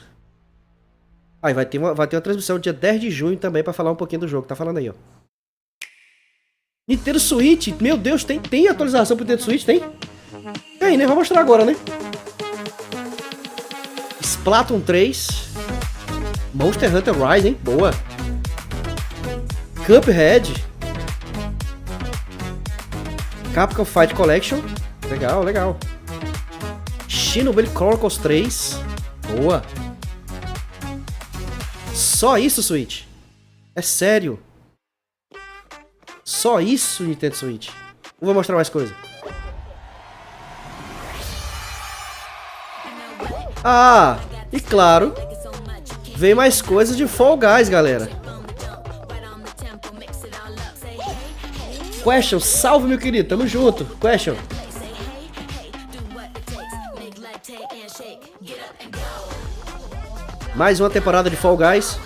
Aí vai ter uma transmissão dia 10 de junho também para falar um pouquinho do jogo. Tá falando aí, ó. Nintendo Switch. Meu Deus, tem atualização pro Nintendo Switch? Tem? Tem, né? Vou mostrar agora, né? Splatoon 3. Monster Hunter Rise, hein? Boa. Cuphead. Capcom Fight Collection. Legal, legal. Xenoblade Chronicles 3. Boa. Só isso, Switch? É sério? Só isso, Nintendo Switch? Ou vou mostrar mais coisa? Ah, e claro, vem mais coisas de Fall Guys, galera. Question, salve, meu querido, tamo junto. Question. Mais uma temporada de Fall Guys.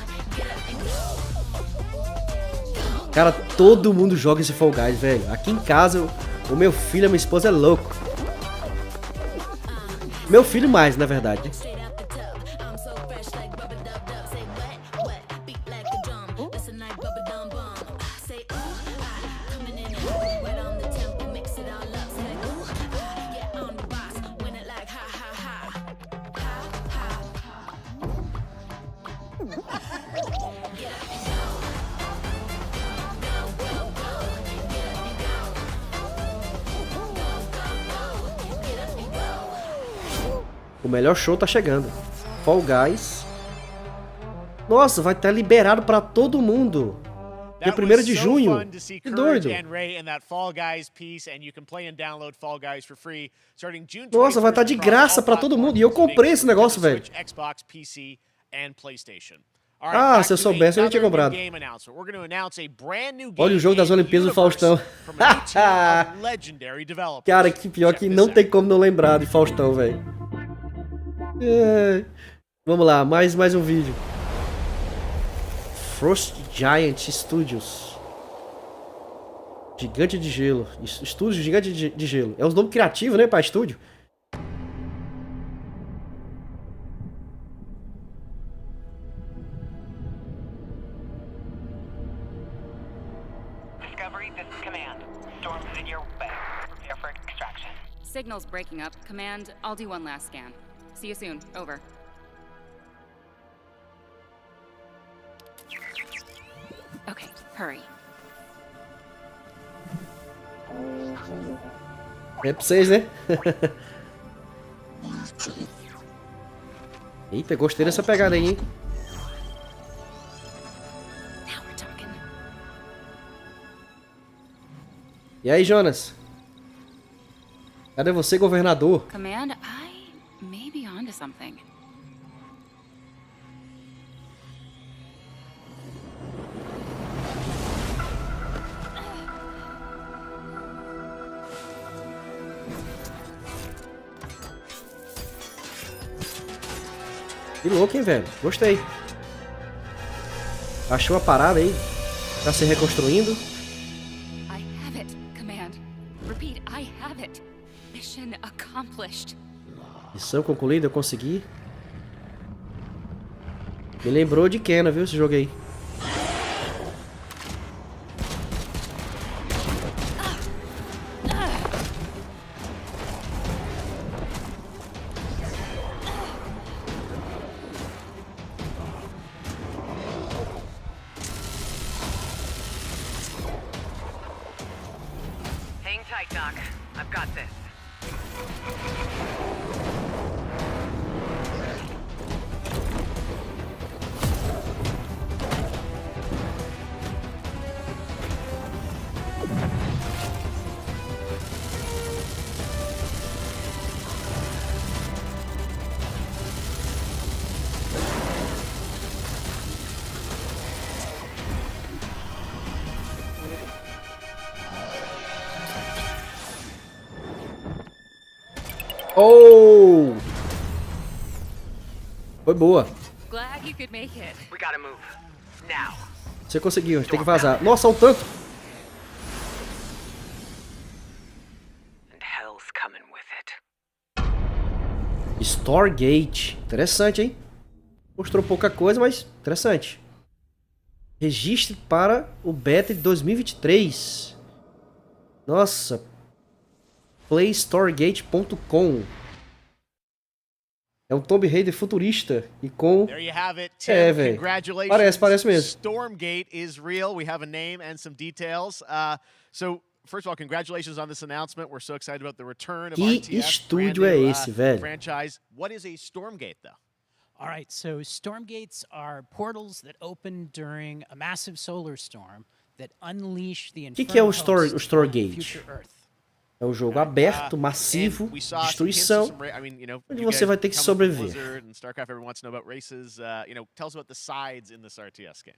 Cara, todo mundo joga esse Fall Guys, velho. Aqui em casa, o meu filho e a minha esposa é louco. Meu filho mais, na verdade. O melhor show tá chegando. Fall Guys. Nossa, vai estar liberado pra todo mundo. Dia 1º de junho. Que doido. Nossa, vai estar de graça pra todo mundo. E eu comprei esse negócio, velho. Ah, se eu soubesse, eu não tinha comprado. Olha o jogo das Olimpíadas do Faustão. Cara, que pior que não tem como não lembrar de Faustão, velho. Vamos lá, mais um vídeo. Frost Giant Studios. Gigante de gelo. Estúdio Gigante de gelo. É um nome criativo, né, para estúdio? Signal's breaking up. Command, I'll do one last scan. See you soon. Over. Okay, hurry. É pra vocês, né? Eita, gostei dessa pegada aí, hein? E aí, Jonas? Cadê você, governador? Command, I may be onto something. Que louco, hein, velho? Gostei. Achou a parada aí? Tá se reconstruindo? I have it, Command. Repeat, I have it. Mission accomplished. Missão concluída, eu consegui. Me lembrou de Kena, viu, esse jogo aí. Hang tight, Doc. I've got this. Oh! Foi boa. Glad you could make it. We gotta move. Now. Você conseguiu, a gente tem que vazar. Nossa, olha o tanto! And hell's coming with it. Stargate. Interessante, hein? Mostrou pouca coisa, mas interessante. Registre para o beta de 2023. Nossa. PlayStoregate.com. É um Tomb Raider futurista e com... There you have it, Tim. É, velho. Congratulations. Parece mesmo. Stormgate is real. We have a name and some details. So, first of all, congratulations on this announcement. We're so excited about the return of Que RTS. estúdio é esse, velho? Franchise. What is a Stormgate, though? All right, so Stormgates are portals that open during a massive solar storm that unleash the Que é o infernal host on Storgate? future Earth. É um jogo aberto, massivo, destruição, onde você vai ter que sobreviver. StarCraft, everyone wants to know about races. Tell us about the sides in this RTS game.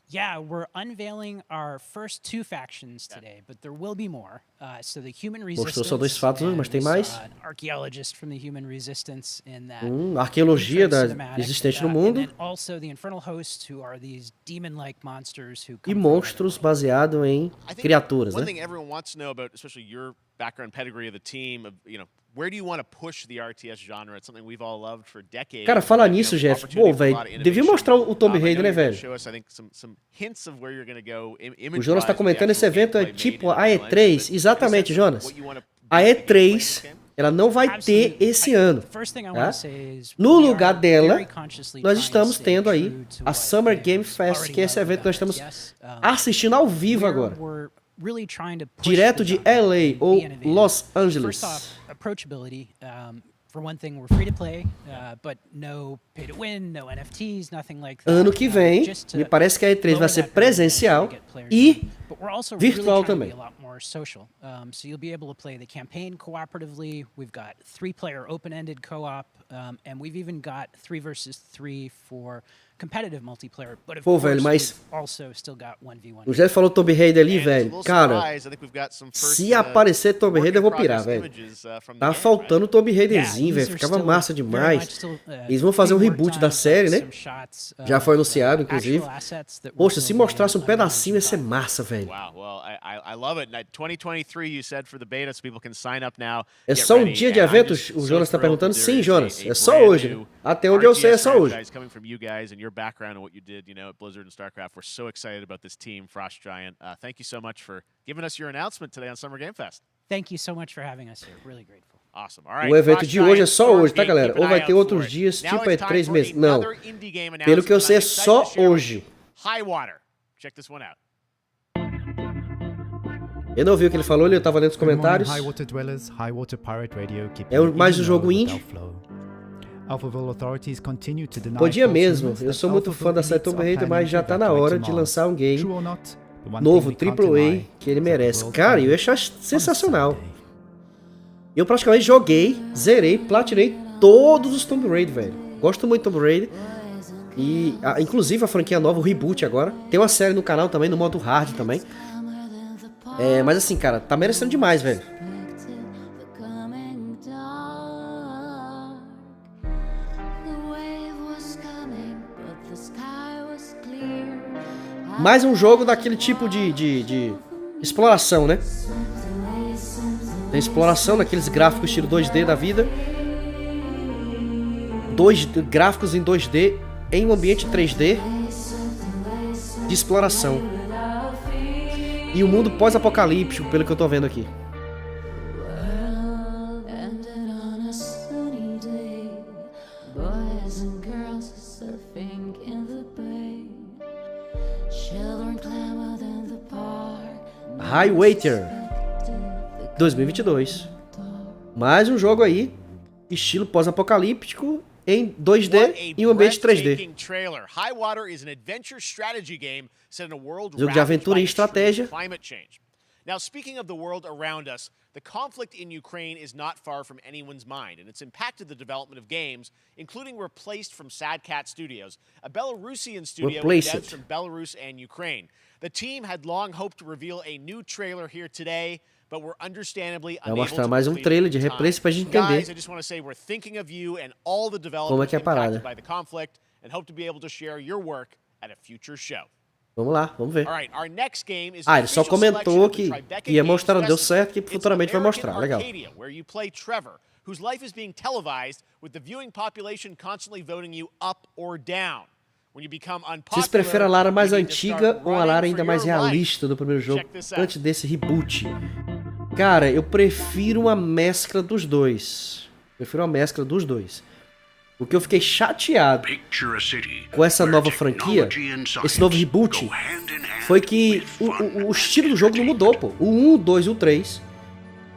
Yeah, we're unveiling our first 2 factions today, but there will be more. So the Human Resistance. Mostrou só 2 fatos, mas tem mais. An archaeologist from the Human Resistance in that. Arqueologia da existente no mundo. And then also the infernal hosts, who are these demon-like monsters who come E monstros baseados em criaturas, né? One thing everyone wants to know about, especially your background pedigree of the team, where do you want to push the RTS genre? It's something we've all loved for decades. Cara, fala nisso, Jeff. Pô, velho, devia mostrar o Tomb Raider, né, velho? O Jonas tá comentando, esse evento é tipo a E3. Exatamente, Jonas. A E3, ela não vai ter esse ano. Tá? No lugar dela, nós estamos tendo aí a Summer Game Fest, que é esse evento que nós estamos assistindo ao vivo agora. Direto de LA ou Los Angeles. Approachability. For one thing, we're free to play, but no pay to win, no NFTs, nothing like that. Ano que vem, me parece que a E3 vai ser presencial e virtual também. So you'll be able to play the campaign cooperatively. We've got 3-player open-ended co-op, and we've even got 3 versus 3 for competitive multiplayer, but of Pô, course velho, mas we've also still got 1v1. o Jeff falou Tomb Raider ali, velho. Cara, se aparecer Tomb Raider eu vou pirar, velho. Tá faltando Tomb Raiderzinho, velho. Ficava massa demais. Eles vão fazer um reboot da série, né? Já foi anunciado, inclusive. Poxa, se mostrasse um pedacinho ia ser massa, velho. Wow, well, I love it. 2023 you said for the beta, so people can sign up now. É só um dia de eventos? O Jonas tá perguntando. Sim, Jonas. É só hoje. Até onde eu sei é só hoje. Coming from you guys and your background and what you did, at Blizzard and StarCraft, we're so excited about this team, Frost Giant. Thank you so much for giving us your announcement today on Summer Game Fest. Thank you so much for having us here. Really grateful. Awesome. All right. O evento de hoje é só hoje, tá, galera? Ou vai ter outros dias, tipo aí 3 meses. Não. Pelo que eu sei, é só hoje. High Water. Check this one out. Eu não vi o que ele falou, eu tava lendo os comentários. É mais um jogo indie. Podia mesmo, eu sou muito fã da série Tomb Raider, mas já tá na hora de lançar um game novo, AAA, que ele merece. Cara, eu ia achar sensacional. Eu praticamente joguei, zerei, platinei todos os Tomb Raider, velho. Gosto muito de Tomb Raider. E, inclusive, a franquia nova, o reboot agora. Tem uma série no canal também, no modo hard também. Mas assim, cara, tá merecendo demais, velho. Mais um jogo daquele tipo de exploração, né? Tem exploração naqueles gráficos estilo 2D da vida. Gráficos em 2D em um ambiente 3D de exploração. E o mundo pós-apocalíptico, pelo que eu tô vendo aqui. Highwater 2022. Mais um jogo aí, estilo pós-apocalíptico em 2D e um ambiente 3D. Jogo de aventura e estratégia. Now, speaking of the world around us, the conflict in Ukraine is not far from anyone's mind, and it's impacted the development of games, including Replaced from Sad Cat Studios, a Belarusian studio with devs from Belarus and Ukraine. The team had long hoped to reveal a new trailer here today, but we're understandably unable to mostrar mais um trailer de Replace pra gente entender Guys, I just want to say we're thinking of you and all the developers como é que é a parada. impacted by the conflict, and hope to be able to share your work at a future show. Vamos lá, vamos ver. Ele só comentou que ia mostrar, não deu certo, que futuramente vai mostrar. Legal. Where you play Trevor, whose life is being televised with the viewing population constantly voting you up or down. When you become unpopular, vocês preferem a Lara mais antiga ou a Lara ainda mais realista do primeiro jogo, antes desse reboot? Cara, eu prefiro uma mescla dos dois. O que eu fiquei chateado com essa nova franquia, esse novo reboot, foi que o estilo do jogo não mudou, pô. O 1, o 2 e o 3,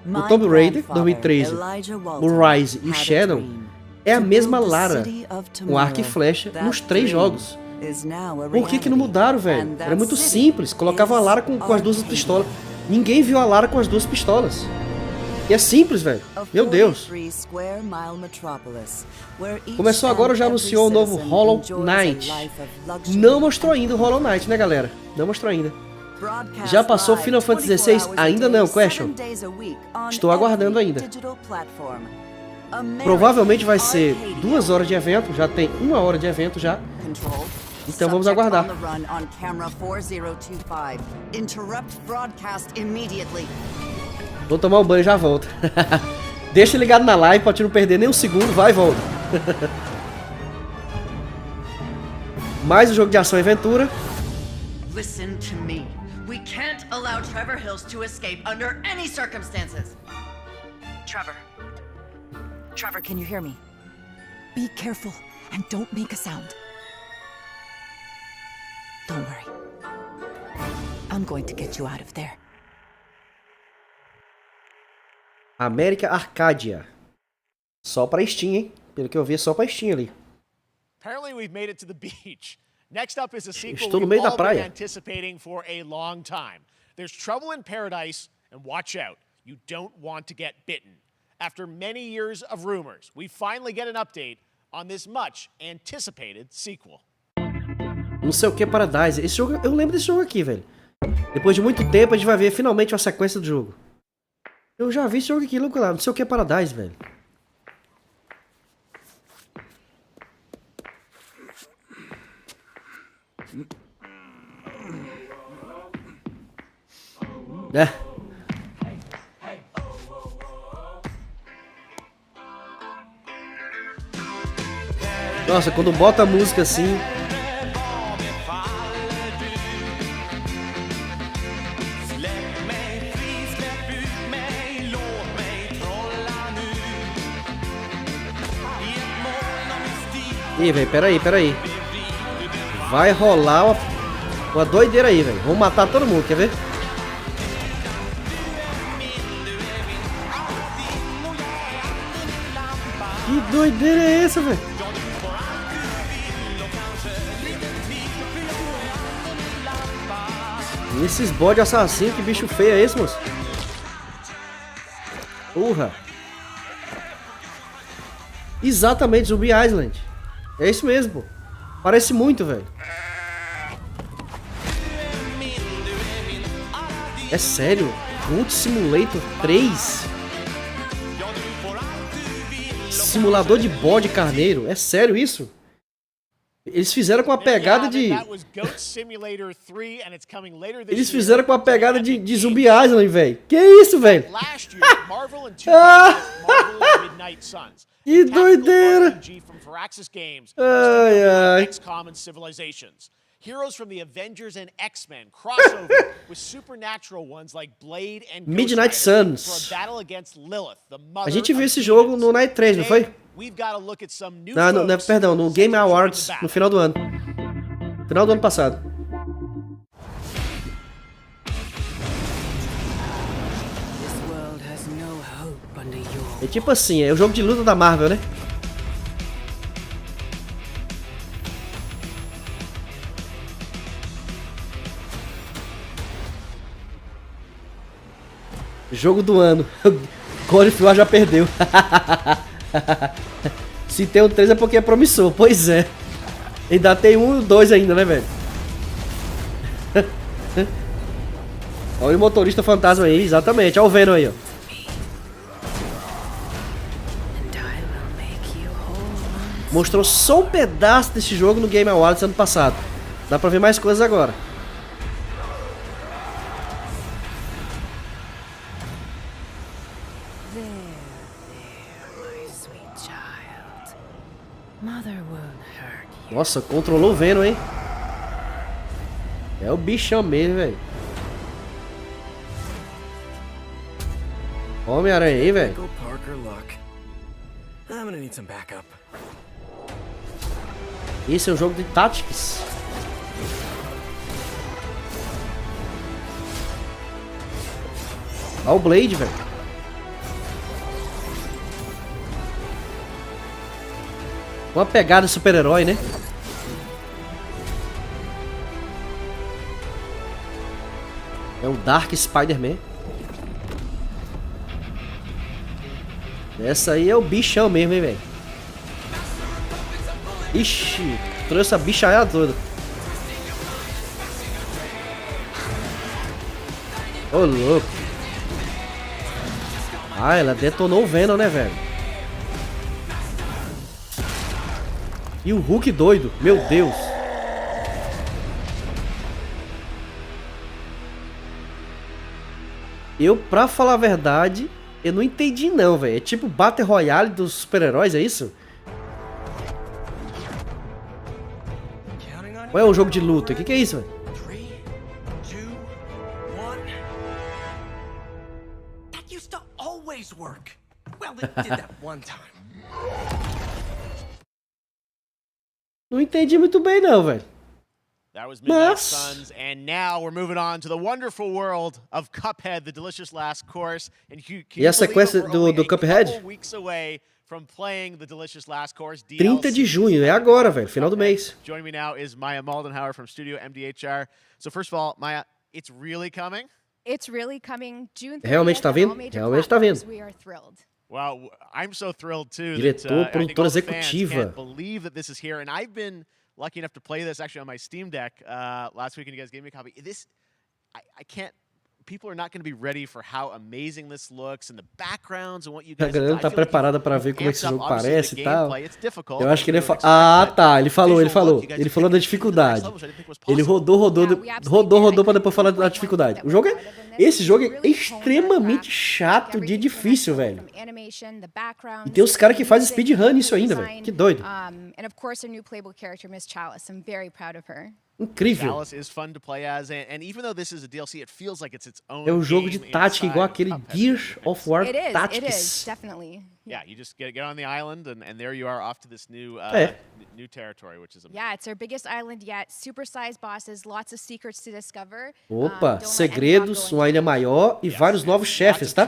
o Tomb Raider 2013, o Rise e o Shadow, é a mesma Lara, com arco e flecha, nos 3 jogos. Por que não mudaram, velho? Era muito simples, colocavam a Lara com as 2 pistolas. Ninguém viu a Lara com as 2 pistolas. E é simples, velho. Meu Deus. Começou agora, já anunciou o novo Hollow Knight. Não mostrou ainda o Hollow Knight, né, galera? Não mostrou ainda. Já passou Final Fantasy XVI? Ainda não, Question. Estou aguardando ainda. Provavelmente vai ser 2 horas de evento. Já tem 1 hora de evento já. Então vamos aguardar. Vou tomar um banho e já volto. Deixa ligado na live pra te não perder nem um segundo. Vai e volta. Mais um jogo de ação e aventura. Listen to me. We can't allow Trevor Hills to escape under any circumstances. Trevor. Trevor, can you hear me? Be careful and don't make a sound. Don't worry. I'm going to get you out of there. América Arcadia. Só pra Steam, hein? Pelo que eu vi, é só pra Steam ali. Apparently we've made it to the beach. Next up is a sequel Estou no we've meio da all been praia. anticipating for a long time. There's Trouble in Paradise, and watch out, you don't want to get bitten. After many years of rumors, we finally get an update on this much anticipated sequel. Não sei o que Paradise. Esse jogo, eu lembro desse jogo aqui, velho. Depois de muito tempo, a gente vai ver finalmente uma sequência do jogo. Eu já vi esse jogo aqui, louco lá. Não sei o que Paradise, velho. É. Nossa, quando bota a música assim... Ih, velho, peraí. Vai rolar uma doideira aí, velho. Vamos matar todo mundo, quer ver? Que doideira é essa, velho? Esses bode assassino, que bicho feio é esse, moço? Porra! Exatamente, Zumbi Island. É isso mesmo, pô. Parece muito, velho. É sério? Root Simulator 3? Simulador de bode carneiro? É sério isso? Eles fizeram com a pegada de... Eles fizeram com a pegada de Zumbi Island, velho. Que isso, velho? Que doideira! Ai, ai. Heroes from the Avengers and X-Men crossover with supernatural ones like Blade and Midnight Ghost Rider Suns. for a battle against Lilith, the mother A gente viu of esse jogo demons. no Night 3, não foi? We've got to look at some new Não, perdão, no Game Awards, no final do ano. Final do ano passado. É tipo assim, é o jogo de luta da Marvel, né? Jogo do ano. God of War já perdeu. Se tem o 3 é porque é promissor. Pois é. Ainda tem um e o 2 ainda, né, velho? Olha o motorista fantasma aí, exatamente. Olha o Venom aí, ó. Mostrou só um pedaço desse jogo no Game Awards ano passado. Dá pra ver mais coisas agora. Nossa, controlou o Venom, hein? É o bichão mesmo, velho. Homem-Aranha aí, velho. Esse é um jogo de Tactics. Olha o Blade, velho. Uma pegada de super-herói, né? É o Dark Spiderman. Essa aí é o bichão mesmo, hein, velho? Ixi, trouxe a bichaiada toda. Ô, louco. Ah, ela detonou o Venom, né, velho? E o Hulk doido, meu Deus. Eu, pra falar a verdade, eu não entendi não, velho. É tipo Battle Royale dos super-heróis, é isso? Ou é um jogo de luta? O que é isso, velho? 3, 2, 1. That used to always work. Well, it did that one time. Não entendi muito bem não, velho. That was Midnight Suns, and now we're moving on to the wonderful world of Cuphead, the delicious last course. And E a sequência do Cuphead? Weeks away from playing the delicious last course. 30 de junho, é agora, velho, final do mês. Joining me now is Maya Moldenhauer from Studio MDHR. So first of all, Maya, it's really coming? It's really coming June 30th. Realmente tá vindo? Realmente tá vindo. We are thrilled. Well, I'm so thrilled too. Diretor, I think all produtora the fans executiva. can't believe that this is here, and I've been lucky enough to play this actually on my Steam Deck last week, and you guys gave me a copy. I can't. People are not going to be ready for how amazing this looks and the backgrounds and what you guys. A galera não tá preparada para ver como é que esse jogo parece e tal. It's difficult. Eu acho que ele tá, ele falou da dificuldade. Ele rodou para depois falar da dificuldade. Esse jogo é extremamente chato de difícil, velho. E tem os caras que fazem speedrun nisso ainda, velho. Que doido. And of course, our new playable character, Miss Chalice. I'm very proud of her. Incrível. Chalice is fun to play as, and even though this is a DLC, it feels like it's its own. É um jogo de tática igual aquele Gears of War Tactics. It is, definitely. Yeah, you just get on the island, and there you are off to this new new territory, which is amazing. Yeah, it's our biggest island yet. Super-sized bosses, lots of secrets to discover. Opa, segredos, uma ilha maior e vários novos chefes, tá?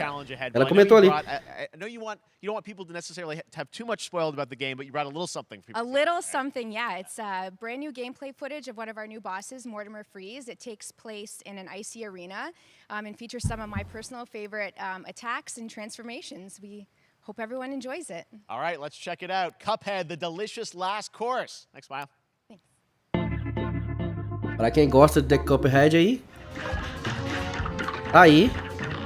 Ela comentou ali. I know you don't want people to necessarily have too much spoiled about the game, but you brought a little something for people. A little something, yeah. It's brand new gameplay footage of one of our new bosses, Mortimer Freeze. It takes place in an icy arena and features some of my personal favorite attacks and transformations. We hope everyone enjoys it. All right, let's check it out. Cuphead, the delicious last course. Next, Smile. Pra quem gosta de The Cuphead aí.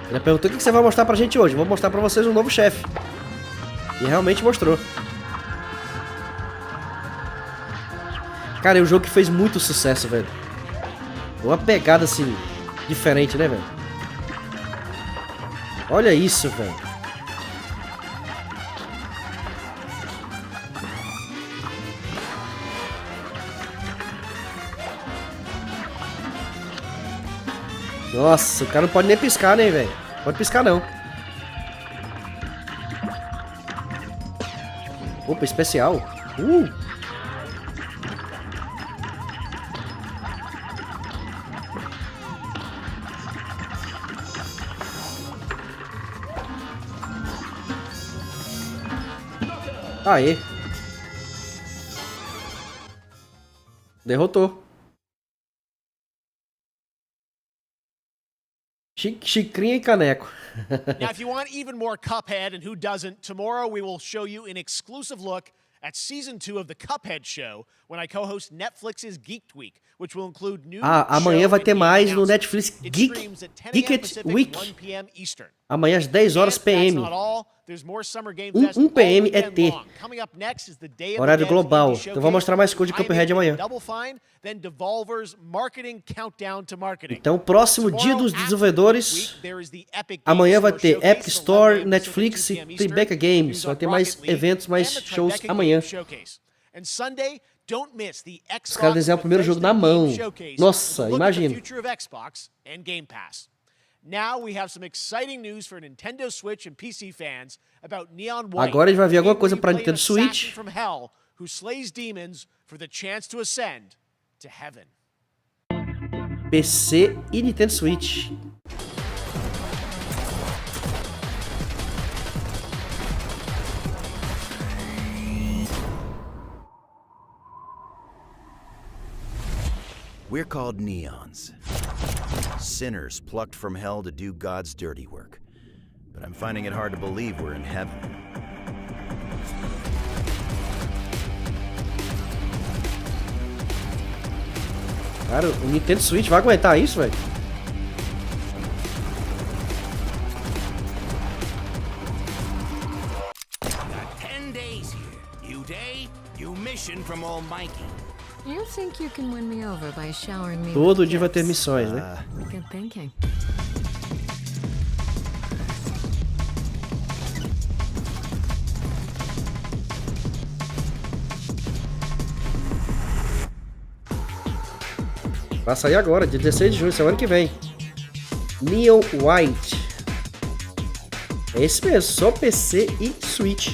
Ele perguntou o que você vai mostrar pra gente hoje. Vou mostrar pra vocês um novo chefe. E realmente mostrou. Cara, é um jogo que fez muito sucesso, velho. Uma pegada assim, diferente, né, velho? Olha isso, velho. Nossa, o cara não pode nem piscar, né, velho? Pode piscar, não. Opa, especial. Aê. Derrotou. Xicrinha e caneco. Now, if you want even more Cuphead, and who doesn't, tomorrow we will show you an exclusive look at Season 2 of the Cuphead Show when I co-host Netflix's Geek Week, which will include new amanhã vai ter mais no Netflix Geek Week. Amanhã às 10 horas PM. 1 PM é T. Horário global. Então vou mostrar mais coisa de Cuphead amanhã. Então, próximo dia dos desenvolvedores. Amanhã vai ter Epic Store, Netflix e Tribeca Games. Vai ter mais eventos, mais shows amanhã. Os caras desenham o primeiro jogo na mão. Nossa, imagina. Agora a gente vai ver alguma coisa para Nintendo Switch. PC e Nintendo Switch. We're called neons. Sinners plucked from hell to do God's dirty work. But I'm finding it hard to believe we're in heaven. Cara, o Nintendo Switch vai aguentar isso, velho? Got 10 days here. New day, new mission from Almighty. You think you can win me over by showering me Todo dia vai ter missões, né? Good thinking. Vai sair agora, dia 16 de junho, semana que vem. Neon White. É esse mesmo, só PC e Switch.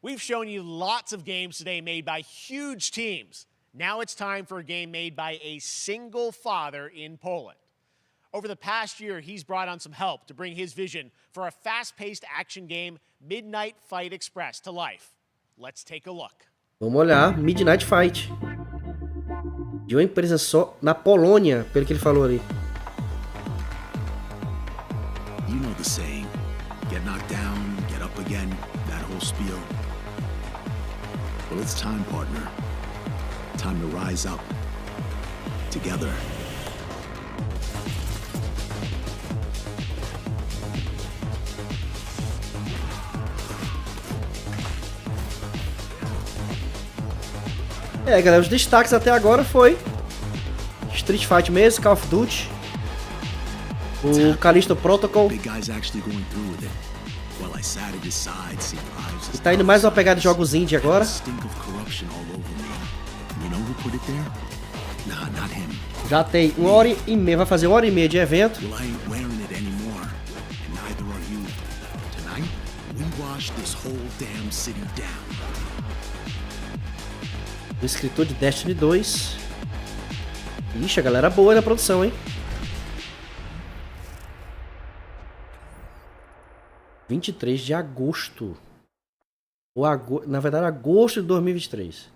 We've shown you lots of games today made by huge teams. Now it's time for a game made by a single father in Poland. Over the past year, he's brought on some help to bring his vision for a fast-paced action game, Midnight Fight Express, to life. Let's take a look. Vamos olhar, Midnight Fight. De uma empresa só na Polônia, pelo que ele falou ali. You know the saying, get knocked down, get up again, that whole spiel. Well, it's time, partner. Time to rise up. Together. É, galera, os destaques até agora foi Street Fighter mesmo, Call of Duty, o Callisto Protocol. E tá indo mais uma pegada de jogos indie agora. Já tem 1h30, vai fazer 1h30 de evento. O escritor de Destiny 2. Ixi, a galera boa na produção, hein? 23 de agosto. Na verdade, agosto de 2023.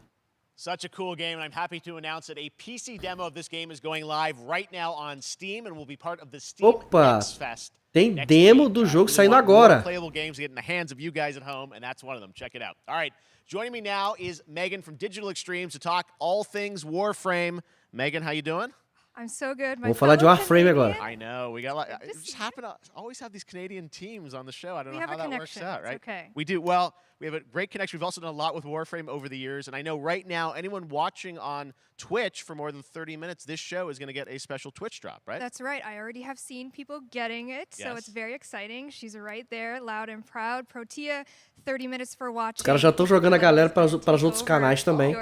Such a cool game, and I'm happy to announce that a PC demo of this game is going live right now on Steam and will be part of the Steam Next Fest. Tem demo do jogo saindo agora. Playable games get in the hands of you guys at home, and that's one of them. Check it out. All right, joining me now is Megan from Digital Extremes to talk all things Warframe. Megan, how you doing? I'm so good. Vamos falar de Warframe agora. I know. We got a lot. It just happen to always have these Canadian teams on the show. I don't know how that works out, right? Okay. We do. Well, we have a great connection. We've also done a lot with Warframe over the years, and I know right now anyone watching on Twitch for more than 30 minutes, this show is going to get a special Twitch drop, right? That's right. I already have seen people getting it, so it's very exciting. She's right there, loud and proud. Protea, 30 minutes for watching. Os caras já estão jogando a galera para os outros canais também,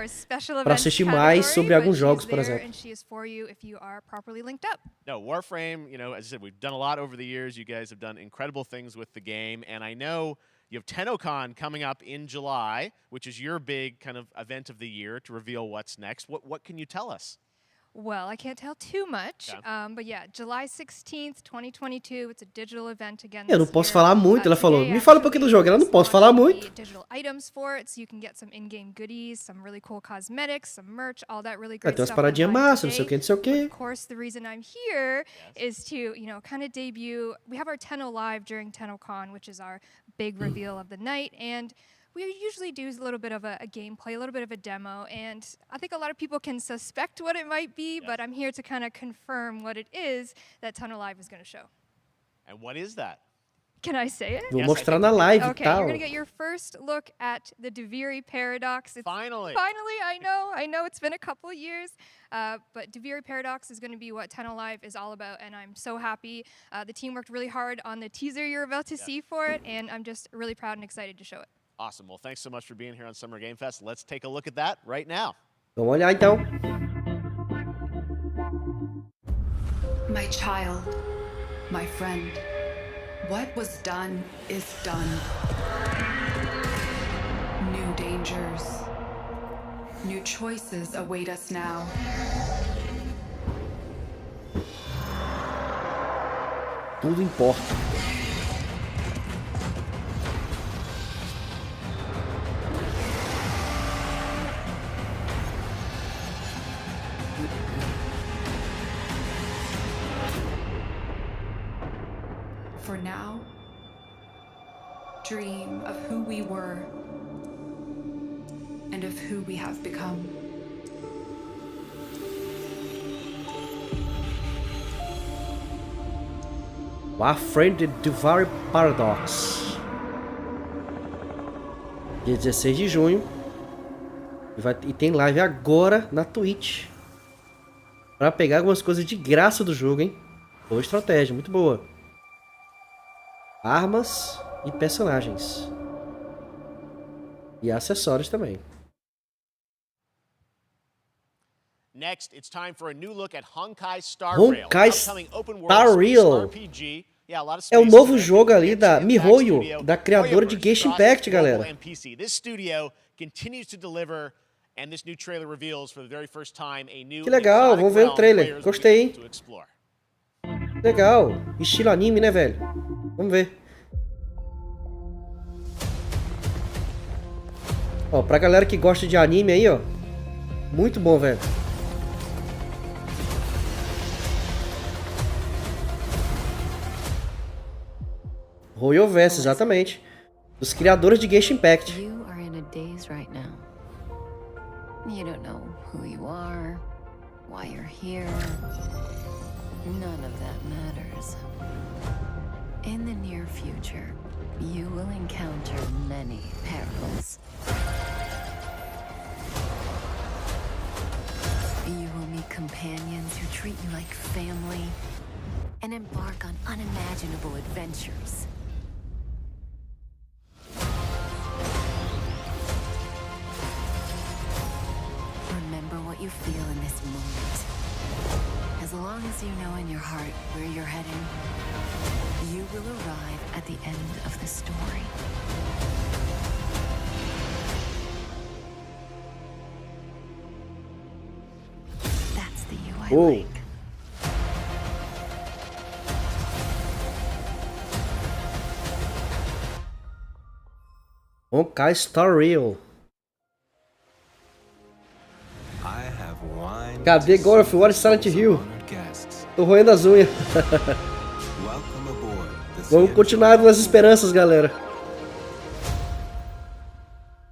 para assistir mais sobre alguns jogos, por exemplo. No, Warframe, you know, as I said, we've done a lot over the years. You guys have done incredible things with the game, and I know you have TennoCon coming up in July, which is your big kind of event of the year to reveal what's next. What can you tell us? Well, I can't tell too much, but yeah, July 16th, 2022, it's a digital event again. Eu não posso falar muito, ela falou. Me fala um pouquinho do jogo, ela não posso falar muito. Digital items for it, so you can get some in-game goodies, some really cool cosmetics, some merch, all that really great Tem stuff. umas paradinhas massas, não sei o que, não sei o que. Of course, the reason I'm here is to, you know, kind of debut. We have our Tenno Live during TennoCon, which is our big reveal of the night, and we usually do a little bit of a gameplay, a little bit of a demo, and I think a lot of people can suspect what it might be, but I'm here to kind of confirm what it is that Tenno Live is going to show. And what is that? Can I say it? Vou mostrar na live e Okay, tal. you're going to get your first look at the Deviri Paradox. Finally, I know it's been a couple of years, but Deviri Paradox is going to be what Tenno Live is all about, and I'm so happy. The team worked really hard on the teaser you're about to see for it, and I'm just really proud and excited to show it. Awesome. Well, thanks so much for being here on Summer Game Fest. Let's take a look at that right now. Vamos olhar então. My child, my friend, what was done is done. New dangers, new choices await us now. Tudo importa. For now, dream of who we were and of who we have become. Warframe The Deviri Paradox. Dia 16 de junho. E tem live agora na Twitch. Pra pegar algumas coisas de graça do jogo, hein? Boa estratégia, muito boa. Armas e personagens. E acessórios também. Next, it's time for a new look at Honkai Star Rail. Honkai Star Rail. É o novo jogo ali da MiHoYo, da criadora de Genshin Impact, galera. This studio continues to deliver, and this new trailer reveals for the very first time a new Que legal, vamos ver o trailer. Gostei, hein? Legal. Estilo anime, né, velho? Vamos ver. Ó, pra galera que gosta de anime aí, ó. Muito bom, velho. Royal Verse, exatamente. Dos criadores de Genshin Impact. You are in a daze right now. You don't know who you are, why you're here. None of that matters. In the near future, you will encounter many perils. You will meet companions who treat you like family and embark on unimaginable adventures. Remember what you feel in this moment. As long as you know in your heart where you're heading, you will arrive at the end of the story. That's the you I like. Honkai Star Rail. Cadê God of War e Silent Hill? Tô roendo as unhas. Vamos continuar nas esperanças, galera.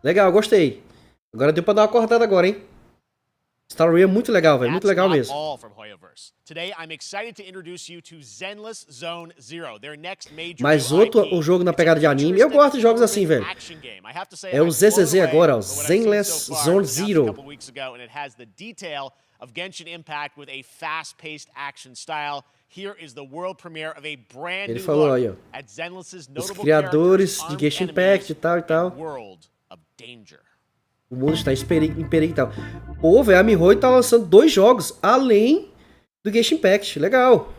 Legal, gostei. Agora deu pra dar uma acordada agora, hein? Star Rail é muito legal, velho. Muito legal mesmo. Mais outro o jogo na pegada de anime. Eu gosto de jogos assim, velho. É o ZZZ agora, ó. Zenless Zone Zero. Of Genshin Impact with a fast-paced action style. Here is the world premiere of a brand Ele new falou look aí, ó. at Zenless's Os notable criadores characters, de Genshin armed Impact e enemies, tal e tal. and world of danger. O mundo está em perigo e tal. Pô, velho, a MiHoYo tá lançando 2 jogos além do Genshin Impact. Legal.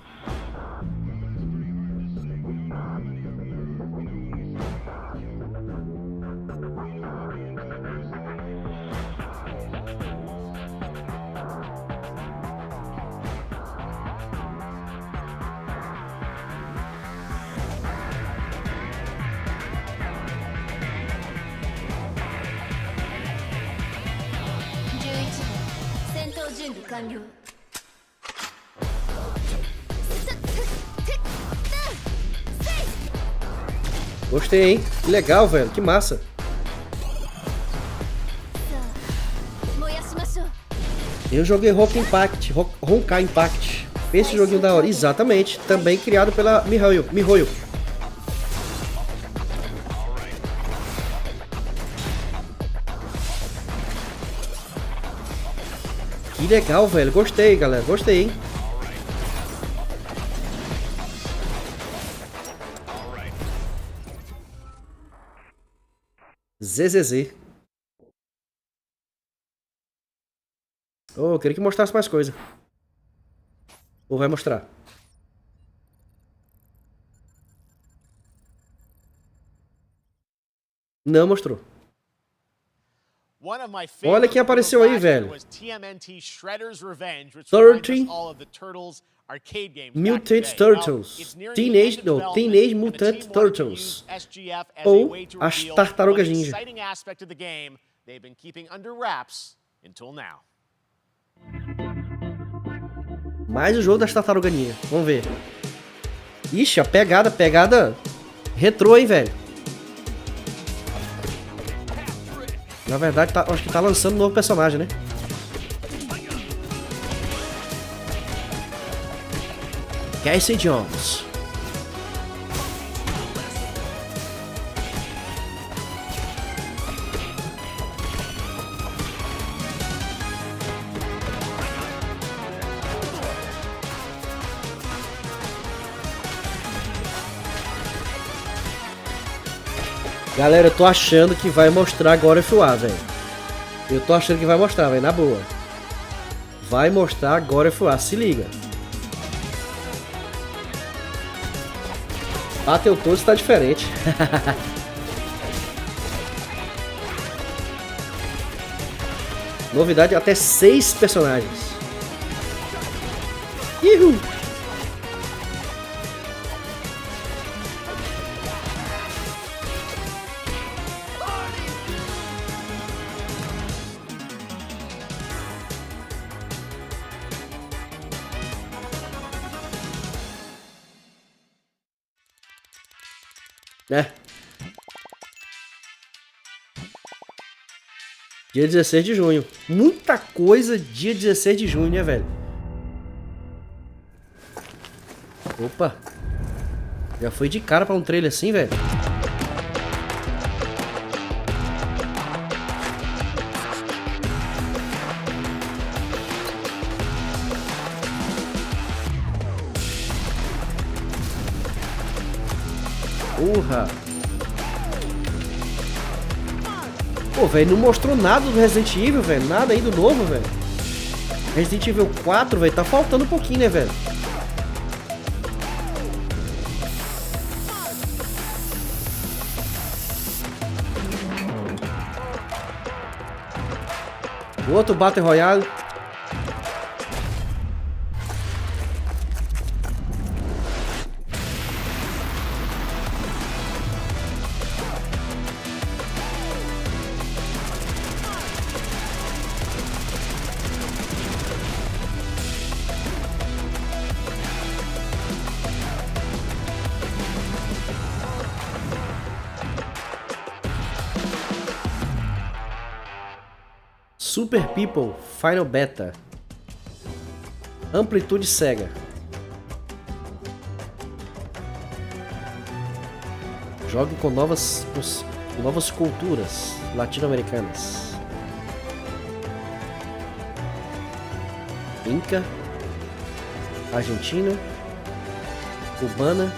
Gostei, hein? Que legal, velho. Que massa. Eu joguei Honkai Impact. Esse joguinho da hora. Exatamente. Também criado pela MiHoYo. Que legal, velho. Gostei, galera. Gostei, hein? ZZZ. Oh, eu queria que mostrasse mais coisa. Ou vai mostrar? Não mostrou. Olha quem apareceu aí, velho. 30 Mutant Turtles. Teenage Mutant Turtles. Ou as Tartarugas Ninja. Mais o jogo das Tartarugas Ninja. Vamos ver. Ixi, a pegada retrô, hein, velho. Na verdade, acho que tá lançando um novo personagem, né? Casey Jones. Galera, eu tô achando que vai mostrar God of War, velho. Eu tô achando que vai mostrar, velho, na boa. Vai mostrar God of War, se liga. Bateu todos, tá diferente. Novidade, até 6 personagens. Uhul. Dia 16 de junho. Muita coisa dia 16 de junho, né, velho? Opa. Já foi de cara pra um trailer assim, velho. Porra. Pô, velho, não mostrou nada do Resident Evil, velho. Nada aí do novo, velho. Resident Evil 4, velho, tá faltando um pouquinho, né, velho? Outro Battle Royale. Super People Final Beta. Amplitude cega. Jogue com novas culturas latino-americanas. Inca, Argentina, Cubana.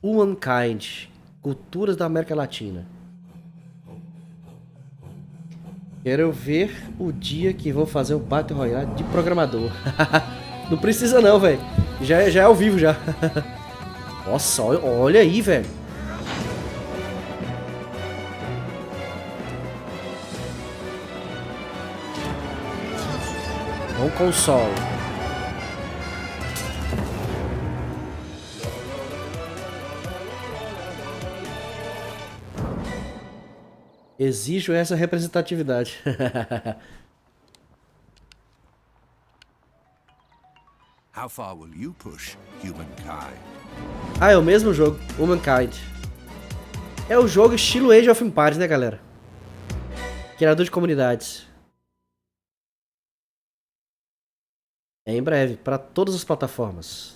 Humankind, culturas da América Latina. Quero ver o dia que vão fazer o Battle Royale de programador. Não precisa não, velho. Já é ao vivo já. Nossa, olha aí, velho. Um console. Exijo essa representatividade. How far will you push, humankind? Ah, é o mesmo jogo, Humankind. É o jogo estilo Age of Empires, né, galera? Criador de comunidades. É em breve, para todas as plataformas.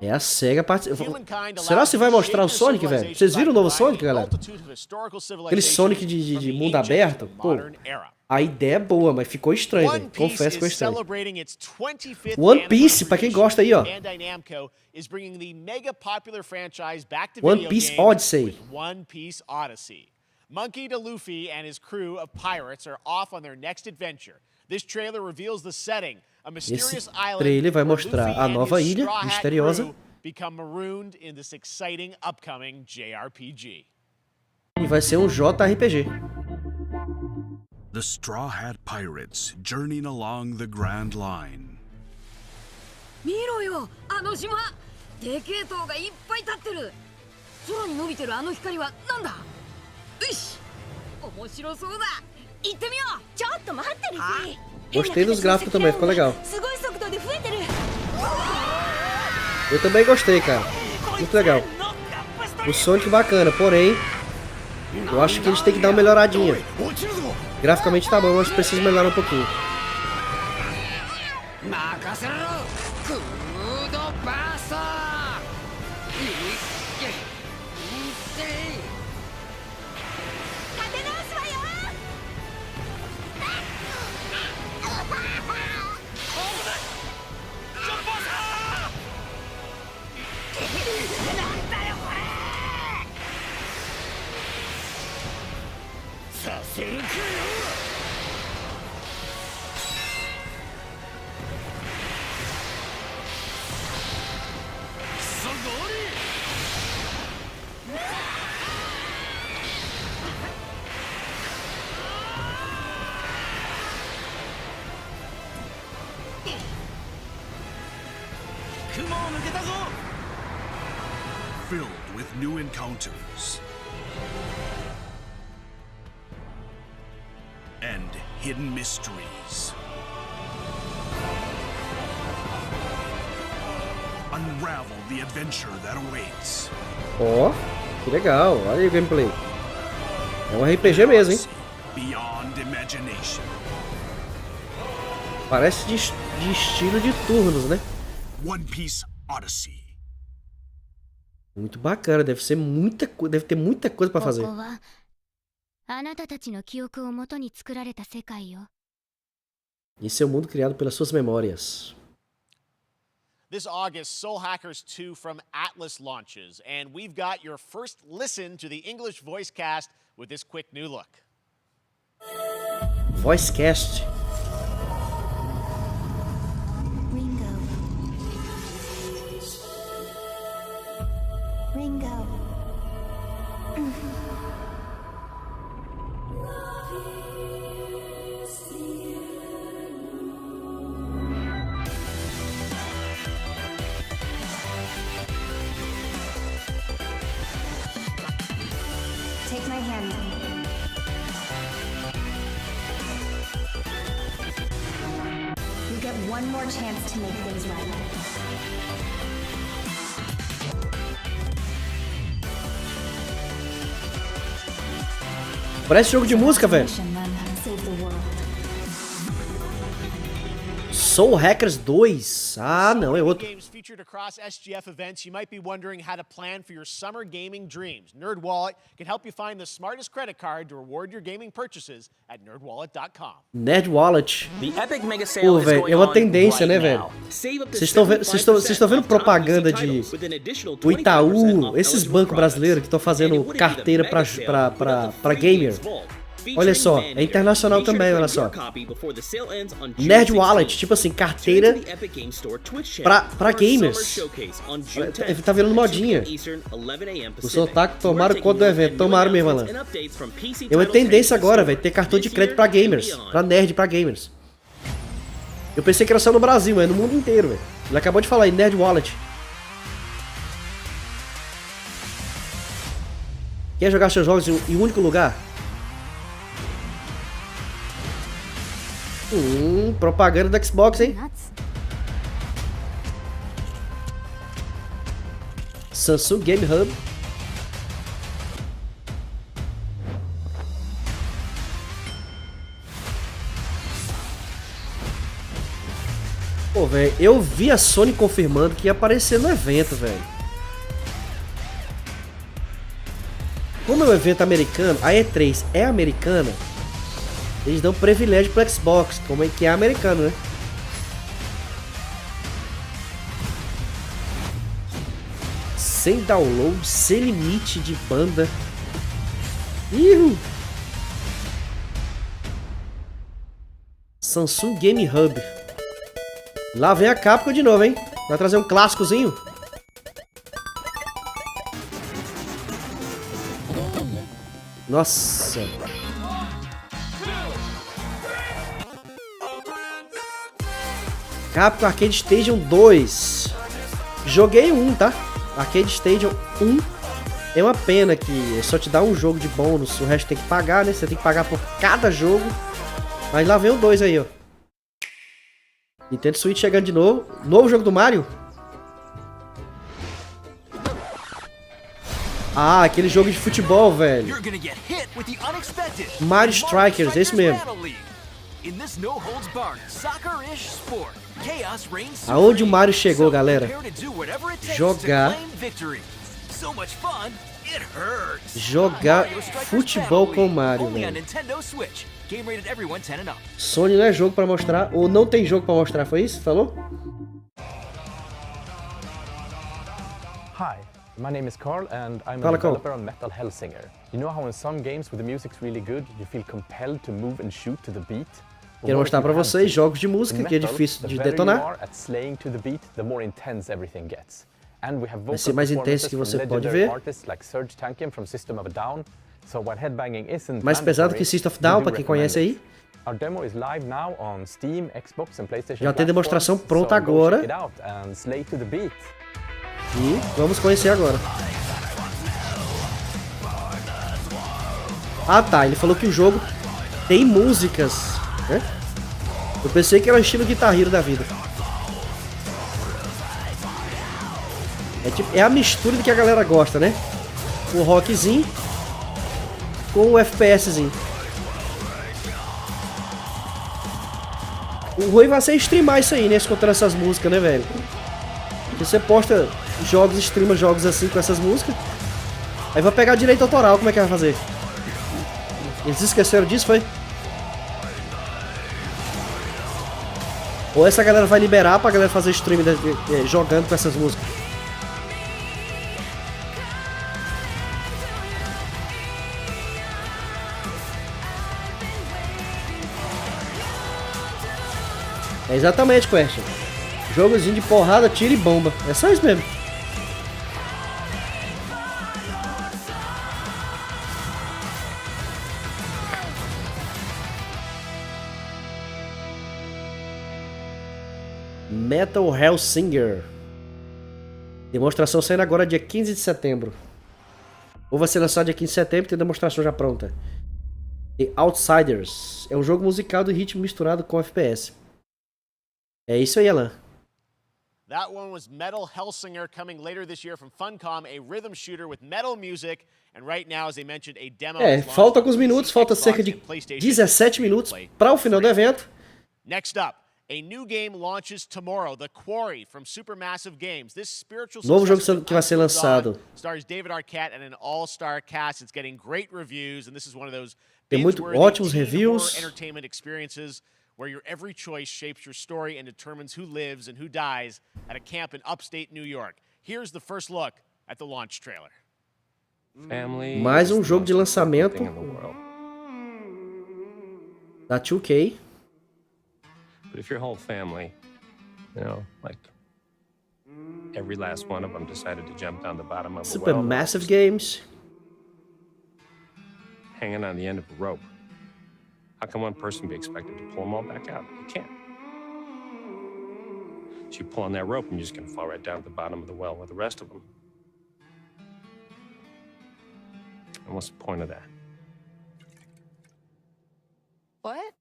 É a SEGA participando. Será que vai mostrar o Sonic, velho? Vocês viram o novo Sonic, galera? Aquele Sonic de mundo aberto? Pô, a ideia é boa, mas ficou estranho, velho. Confesso que ficou estranho. One Piece, pra quem gosta aí, ó. One Piece Odyssey. Monkey D. Luffy and his crew of pirates are off on their next adventure. This trailer reveals the setting. Esse trailer vai mostrar a nova ilha misteriosa e vai ser um JRPG. The Straw Hat Pirates journeying along the Grand Line. 見ろよ、あの島。でけえ塔がいっぱい立ってる。空に伸びてるあの光はなんだ？よし、面白そうだ。行ってみよう。ちょっと待ってるし。 Gostei dos gráficos também, ficou legal. Eu também gostei, cara. Muito legal. O Sonic bacana, porém, eu acho que eles têm que dar uma melhoradinha. Graficamente tá bom, mas precisa melhorar um pouquinho. Filled with new encounters and hidden mysteries. A unravel the adventure that awaits. Ó, que legal. Olha aí o gameplay. É um RPG mesmo, hein? Beyond imagination. Parece de estilo de turnos, né? One Piece Odyssey. Muito bacana, deve ter muita coisa pra fazer. Esse é o mundo criado pelas suas memórias. This August, Soul Hackers 2 from Atlas launches, and we've got your first listen to the English voice cast with this quick new look. Voice cast. Ringo. Take my hand. You get one more chance to make things right. Parece jogo de música, velho. Soul Hackers 2. Ah, não, é outro. Games featured across SGF events, you might be wondering how to plan for your summer gaming dreams. NerdWallet can help you find the smartest credit card to reward your gaming purchases at nerdwallet.com. NerdWallet. Pô, Pô, velho, é uma tendência, né, velho? Vocês estão vendo propaganda de o Itaú, esses bancos brasileiros que estão fazendo carteira pra gamer. Olha só, é internacional também, olha só. NerdWallet, tipo assim, carteira pra gamers. Tá virando modinha. Os otaku tomaram conta do evento, tomaram mesmo, Alan. É uma tendência agora, velho, ter cartão de crédito pra gamers, pra nerd, pra gamers. Eu pensei que era só no Brasil, é no mundo inteiro, velho. Ele acabou de falar aí, NerdWallet. Quer jogar seus jogos em um único lugar? Propaganda do Xbox, hein? Samsung Game Hub. Pô, velho, eu vi a Sony confirmando que ia aparecer no evento, velho. Como é um evento americano, a E3 é americana, eles dão privilégio pro Xbox, como é que é americano, né? Sem download, sem limite de banda. Ihu! Samsung Game Hub. Lá vem a Capcom de novo, hein? Vai trazer um clássicozinho. Nossa. Capcom Arcade Stadium 2. Joguei um, tá? Arcade Stadium 1. É uma pena que só te dá um jogo de bônus, o resto tem que pagar, né? Você tem que pagar por cada jogo. Mas lá vem o 2 aí, ó. Nintendo Switch chegando de novo. Novo jogo do Mario. Ah, aquele jogo de futebol, velho. Mario Strikers, esse mesmo. Aonde o Mario chegou, galera? Jogar futebol com o Mario, velho. Sony não é jogo pra mostrar, ou não tem jogo pra mostrar, foi isso? Falou? Hi, my name is Carl and I'm a developer on Metal Hellsinger. You know how in some games where the music's really good, you feel compelled to move and shoot to the beat? Quero mostrar pra vocês jogos de música que é difícil de detonar. Vai ser mais intenso que você pode ver. Mais pesado que System of a Down, pra quem conhece aí. Já tem demonstração pronta agora. E vamos conhecer agora. Ah tá, ele falou que o jogo tem músicas. Eu pensei que era o estilo Guitar Hero da vida. É a mistura do que a galera gosta, né? O rockzinho com o FPSzinho. O ruim vai ser streamar isso aí, né? Escutando essas músicas, né, velho? Porque você posta jogos, streama jogos assim com essas músicas. Aí vai pegar direito autoral, como é que vai fazer? Eles esqueceram disso, foi? Ou essa galera vai liberar pra galera fazer stream jogando com essas músicas? É exatamente, Question. Jogozinho de porrada, tiro e bomba. É só isso mesmo. Metal Hellsinger. Demonstração saindo agora dia 15 de setembro. Ou vai ser lançado dia 15 de setembro e tem demonstração já pronta. The Outsiders. É um jogo musical do ritmo misturado com FPS. É isso aí, Alan. That one was Metal Hellsinger, coming later this year from Funcom, a rhythm shooter with metal music, and right now, as they mentioned, a demo. Falta alguns minutos, falta cerca de 17 minutos para o final do evento. Next up, a new game launches tomorrow, The Quarry from Supermassive Games. This spiritual novo jogo que vai ser lançado. Stars David Arquette and an all-star cast. It's getting great reviews, and this is one of those tem muito ótimos reviews. Entertainment experiences where your every choice shapes your story and determines who lives and who dies at a camp in upstate New York. Here's the first look at the launch trailer. Mais um jogo de lançamento da 2K. But if your whole family, you know, like every last one of them decided to jump down the bottom of a well, Supermassive Games, hanging on the end of a rope. How can one person be expected to pull them all back out? You can't. So you pull on that rope and you're just going to fall right down to the bottom of the well with the rest of them. And what's the point of that? What?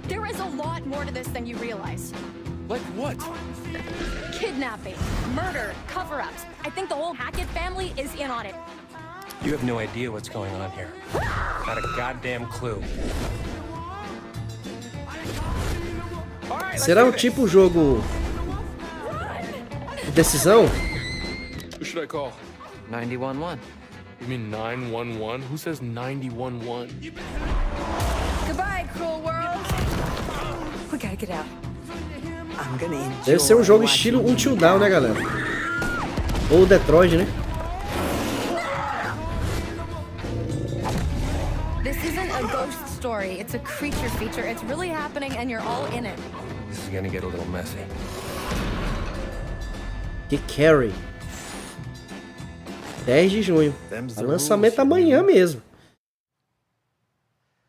There is a lot more to this than you realize. Like what? Kidnapping, murder, cover-ups. I think the whole Hackett family is in on it. You have no idea what's going on here. Not a goddamn clue. Será um tipo jogo de decisão? Who should I call? 911. You mean 911? Who says 911? Goodbye, cruel world. We gotta get out. I'm gonna enjoy. Deve ser um jogo estilo Until Dawn, né, galera? Ou Detroit, né? This isn't a ghost story. It's a creature feature. It's really happening and you're all in it. This is gonna get a little messy. Que Carrie. 10 de junho. O lançamento amanhã mesmo.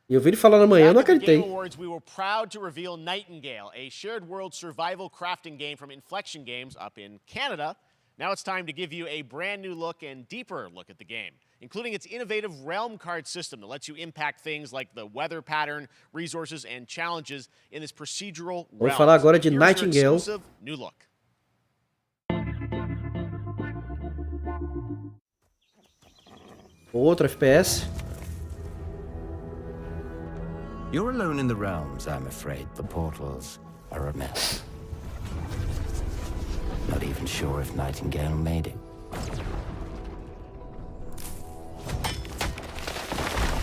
E eu vi ele falando amanhã, eu não acreditei. Awards, we were proud to reveal Nightingale, a shared world survival crafting game from Inflection Games up in Canada. Now it's time to give you a brand new look and deeper look at the game, including its innovative realm card system that lets you impact things like the weather pattern, resources, and challenges in this procedural realm. Vou falar agora de Nightingale. New look. Outro FPS. You're alone in the realms, I'm afraid. The portals are a mess. Not even sure if Nightingale made it.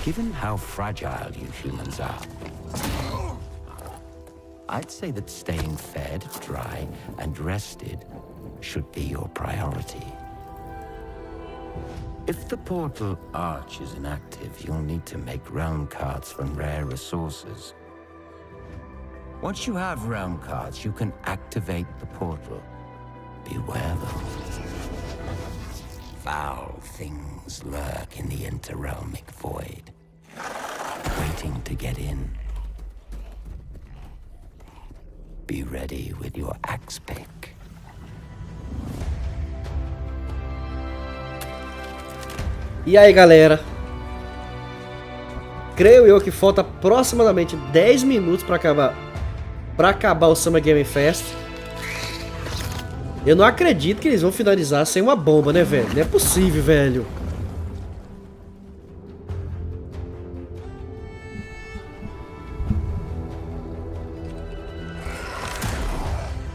Given how fragile you humans are, I'd say that staying fed, dry, and rested should be your priority. If the portal arch is inactive, you'll need to make realm cards from rare resources. Once you have realm cards, you can activate the portal. Beware though. Foul things lurk in the interrealmic void, waiting to get in. Be ready with your axe pick. E aí, galera? Creio eu que falta aproximadamente 10 minutos para acabar o Summer Game Fest. Eu não acredito que eles vão finalizar sem uma bomba, né, velho? Não é possível, velho.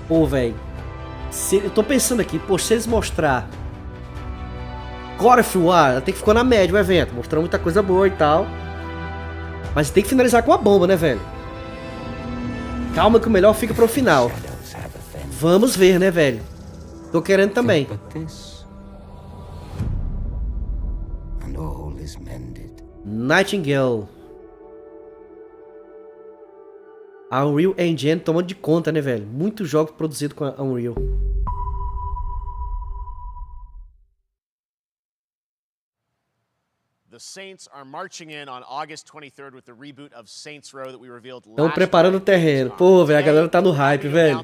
Pô, velho. Eu tô pensando aqui, pô, se eles mostrar God of War, até que ficou na média o evento, mostrando muita coisa boa e tal. Mas tem que finalizar com a bomba, né, velho? Calma que o melhor fica pro final. Vamos ver, né, velho? Tô querendo também. Nightingale. A Unreal Engine tomando de conta, né, velho? Muitos jogos produzidos com a Unreal. The Saints are marching in on August 23rd with the reboot of Saints Row that we revealed last. Estão preparando o terreno. Pô, velho, a galera tá no hype, velho.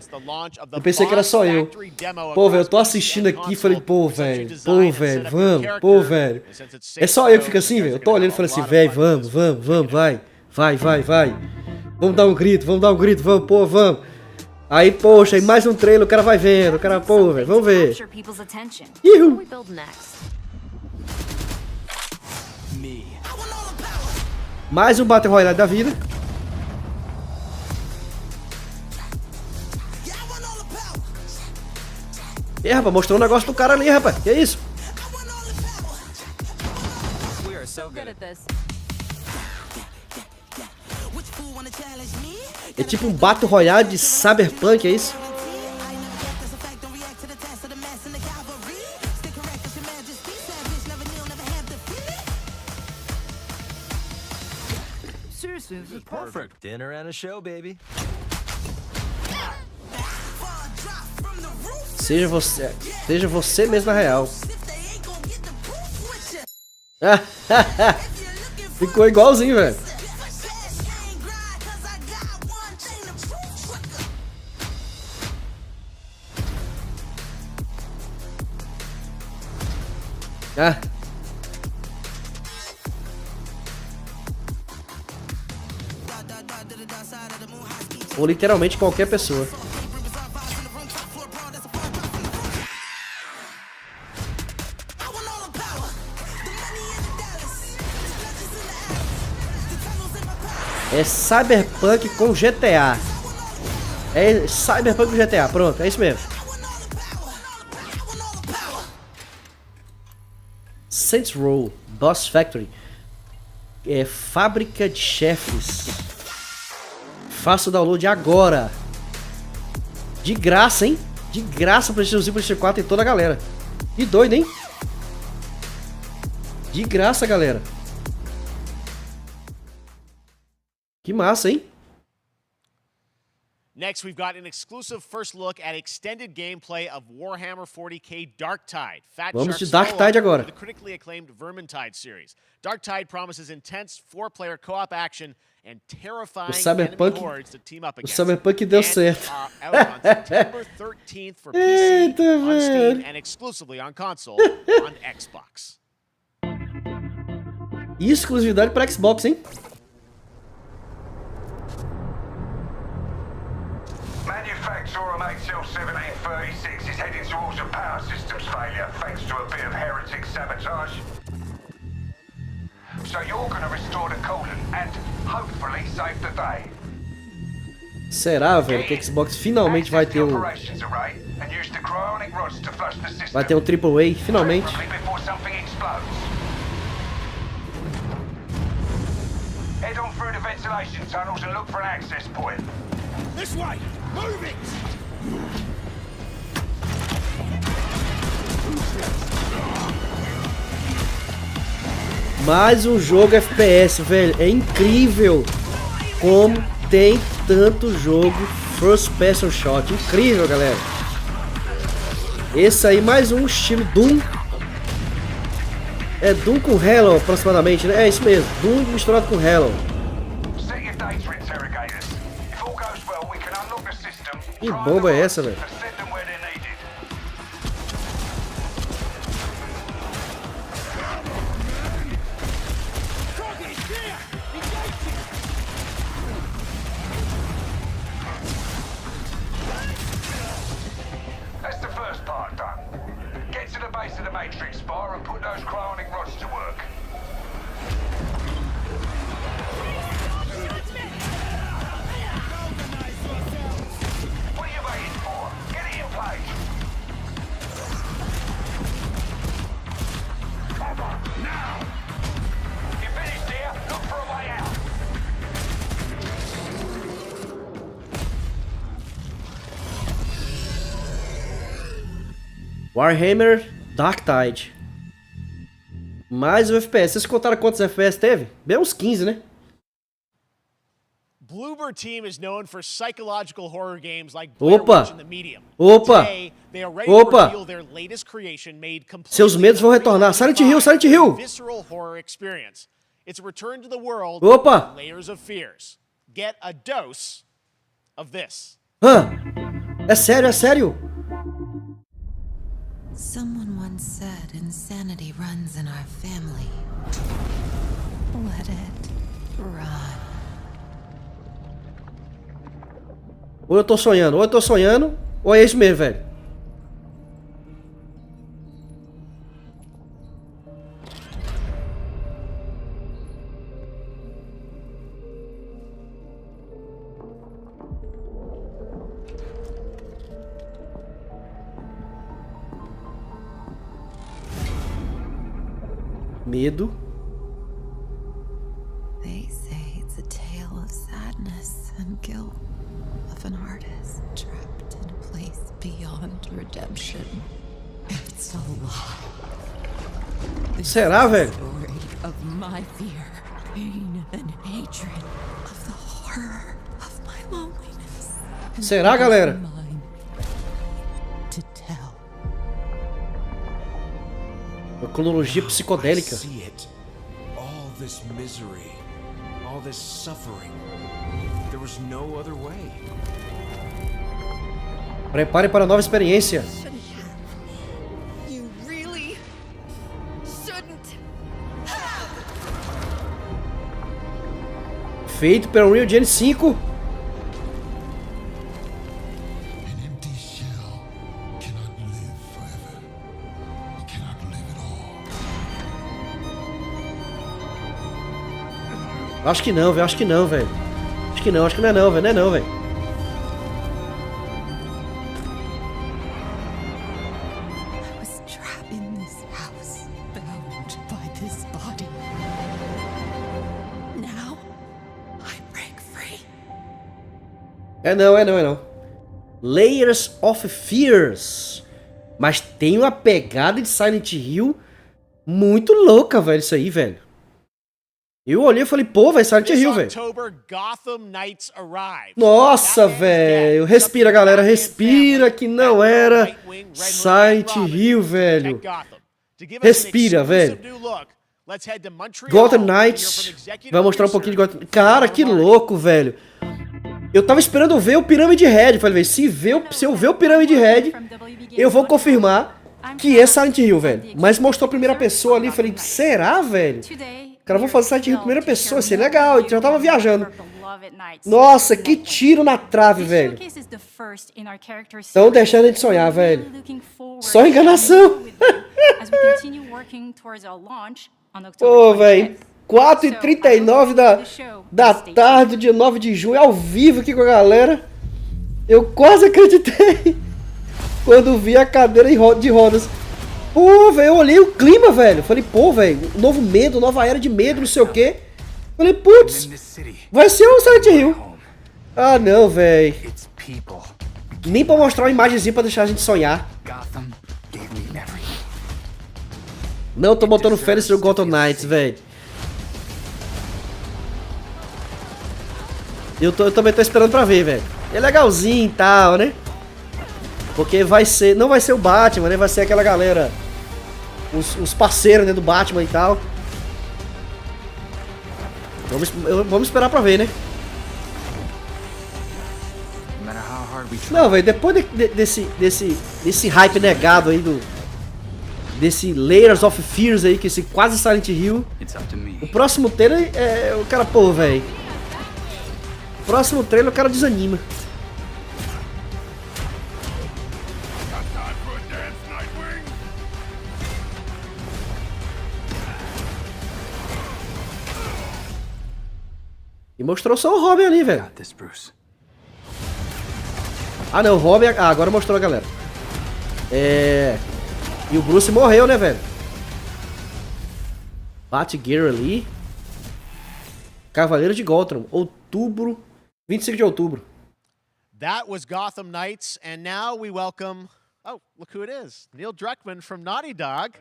Eu pensei que era só eu. Pô, velho, eu tô assistindo aqui e falei, pô, velho, vamos, pô, velho. É só eu que fico assim, velho. Eu tô olhando e falei assim, velho, vamos, vai. Vai. Vamos dar um grito, vamos, pô, vamos. Aí, poxa, aí mais um trailer, o cara vai vendo, o cara, pô, velho, vamos ver. Ihu. Mais um Battle Royale da vida. E rapaz, mostrou um negócio do cara ali, rapaz. Que isso? É tipo um Battle Royale de Cyberpunk, é isso? This is perfect. Dinner and a show, baby. Seja você mesmo na real. Ficou igualzinho, velho. Ou literalmente qualquer pessoa. É Cyberpunk com GTA. É Cyberpunk com GTA, pronto, é isso mesmo. Saints Row, Boss Factory. É fábrica de chefes. Faça o download agora. De graça, hein? De graça para PlayStation 5, PlayStation 4 e toda a galera. Que doido, hein? De graça, galera. Que massa, hein? Next, we've got an exclusive first look at extended gameplay of Warhammer 40k Darktide. Vamos de Darktide agora. The critically acclaimed Vermintide series. Darktide promises intense 4-player co-op action and terrifying enemy hordes to team up against. O Cyberpunk deu certo. Out on September 13th for PC, on Steam, and exclusively on console on Xbox. Exclusividade para Xbox, hein? Manufacturer MHL1736 is heading towards a power systems failure thanks to a bit of heretic sabotage. So you're going to restore the coolant and hopefully save the day. Será, velho, que a Xbox finalmente vai ter um... Vai ter um AAA, finalmente. Head on through the ventilation tunnels and look for an access point. This way! Move it! Mais um jogo FPS, velho. É incrível como tem tanto jogo First Person Shot. Incrível, galera. Esse aí, mais um estilo Doom. É Doom com Halo, aproximadamente, né? É isso mesmo. Doom misturado com Halo. Que bomba é essa, velho? Warhammer Dark Tide. Mais um FPS. Vocês contaram quantos FPS teve? Bem uns 15, né? Bloober Team is known for psychological horror games like Opa! in the Medium. Opa! Today, they are ready to reveal their latest creation made completely Seus medos vão retornar. Silent Hill, Silent Hill! Visceral horror experience. It's a return to the world Opa! with layers of fears. Get a dose of this. Hã? É sério, é sério? Someone once said insanity runs in our family. Let it run. Ou eu tô sonhando, ou é isso mesmo, velho. Medo. They say it's a tale of sadness and guilt of an artist trapped in a place beyond redemption. It's a lie. Será, velho? Story of my fear, pain and hatred, of the horror of my loneliness. Será, galera? To tell. Uma cronologia psicodélica. All this misery, all this suffering. There was no other way. Prepare para a nova experiência. You really shouldn't. Feito pelo Unreal Engine 5. Acho que não, velho. Acho que não, velho. Acho que não é não, velho. Não é não, velho. I was trapped in this house, bound by this body. Now, I break free. É não. Layers of Fears. Mas tem uma pegada de Silent Hill muito louca, velho, isso aí, velho. Eu olhei e falei, pô, vai Silent Hill, velho. Nossa, velho. Respira, galera. Respira que não era Silent Hill, velho. Respira, velho. Gotham Knights. Vai mostrar um pouquinho de Gotham. Cara, que louco, velho. Eu tava esperando ver o Pyramid Head. Falei, se eu ver o Pyramid Head, eu vou confirmar que é Silent Hill, velho. Mas mostrou a primeira pessoa ali. Falei, será, velho? Cara, vou fazer Silent Hill em primeira pessoa, isso é legal, eu já tava viajando. Nossa, que tiro na trave, velho. Estão deixando a gente sonhar, velho. Só enganação. Pô, velho, 4h39 da tarde, dia 9 de junho, ao vivo aqui com a galera. Eu quase acreditei quando vi a cadeira de rodas. Pô, velho, eu olhei o clima, velho. Falei, pô, velho, novo medo, nova era de medo, não sei o quê. Falei, putz, vai ser um Silent Hill. Ah, não, velho. Nem pra mostrar uma imagenzinha pra deixar a gente sonhar. Não, tô botando férias no Gotham Knights, velho. Eu também tô esperando pra ver, velho. É legalzinho e tal, né? Porque não vai ser o Batman, né? Vai ser aquela galera, os parceiros, né, do Batman e tal. Vamos esperar pra ver, né? Não, velho, depois desse hype negado aí desse Layers of Fears aí, que esse quase Silent Hill. O próximo trailer o cara, pô, velho. O próximo trailer o cara desanima. E mostrou só o Robin ali, velho. Ah, não, o Robin... Ah, agora mostrou a galera. E o Bruce morreu, né, velho? Batgear ali. Cavaleiro de Gotham. Outubro. 25 de outubro. That was Gotham Knights, and now we welcome Oh, look who it is. Neil Druckmann from Naughty Dog,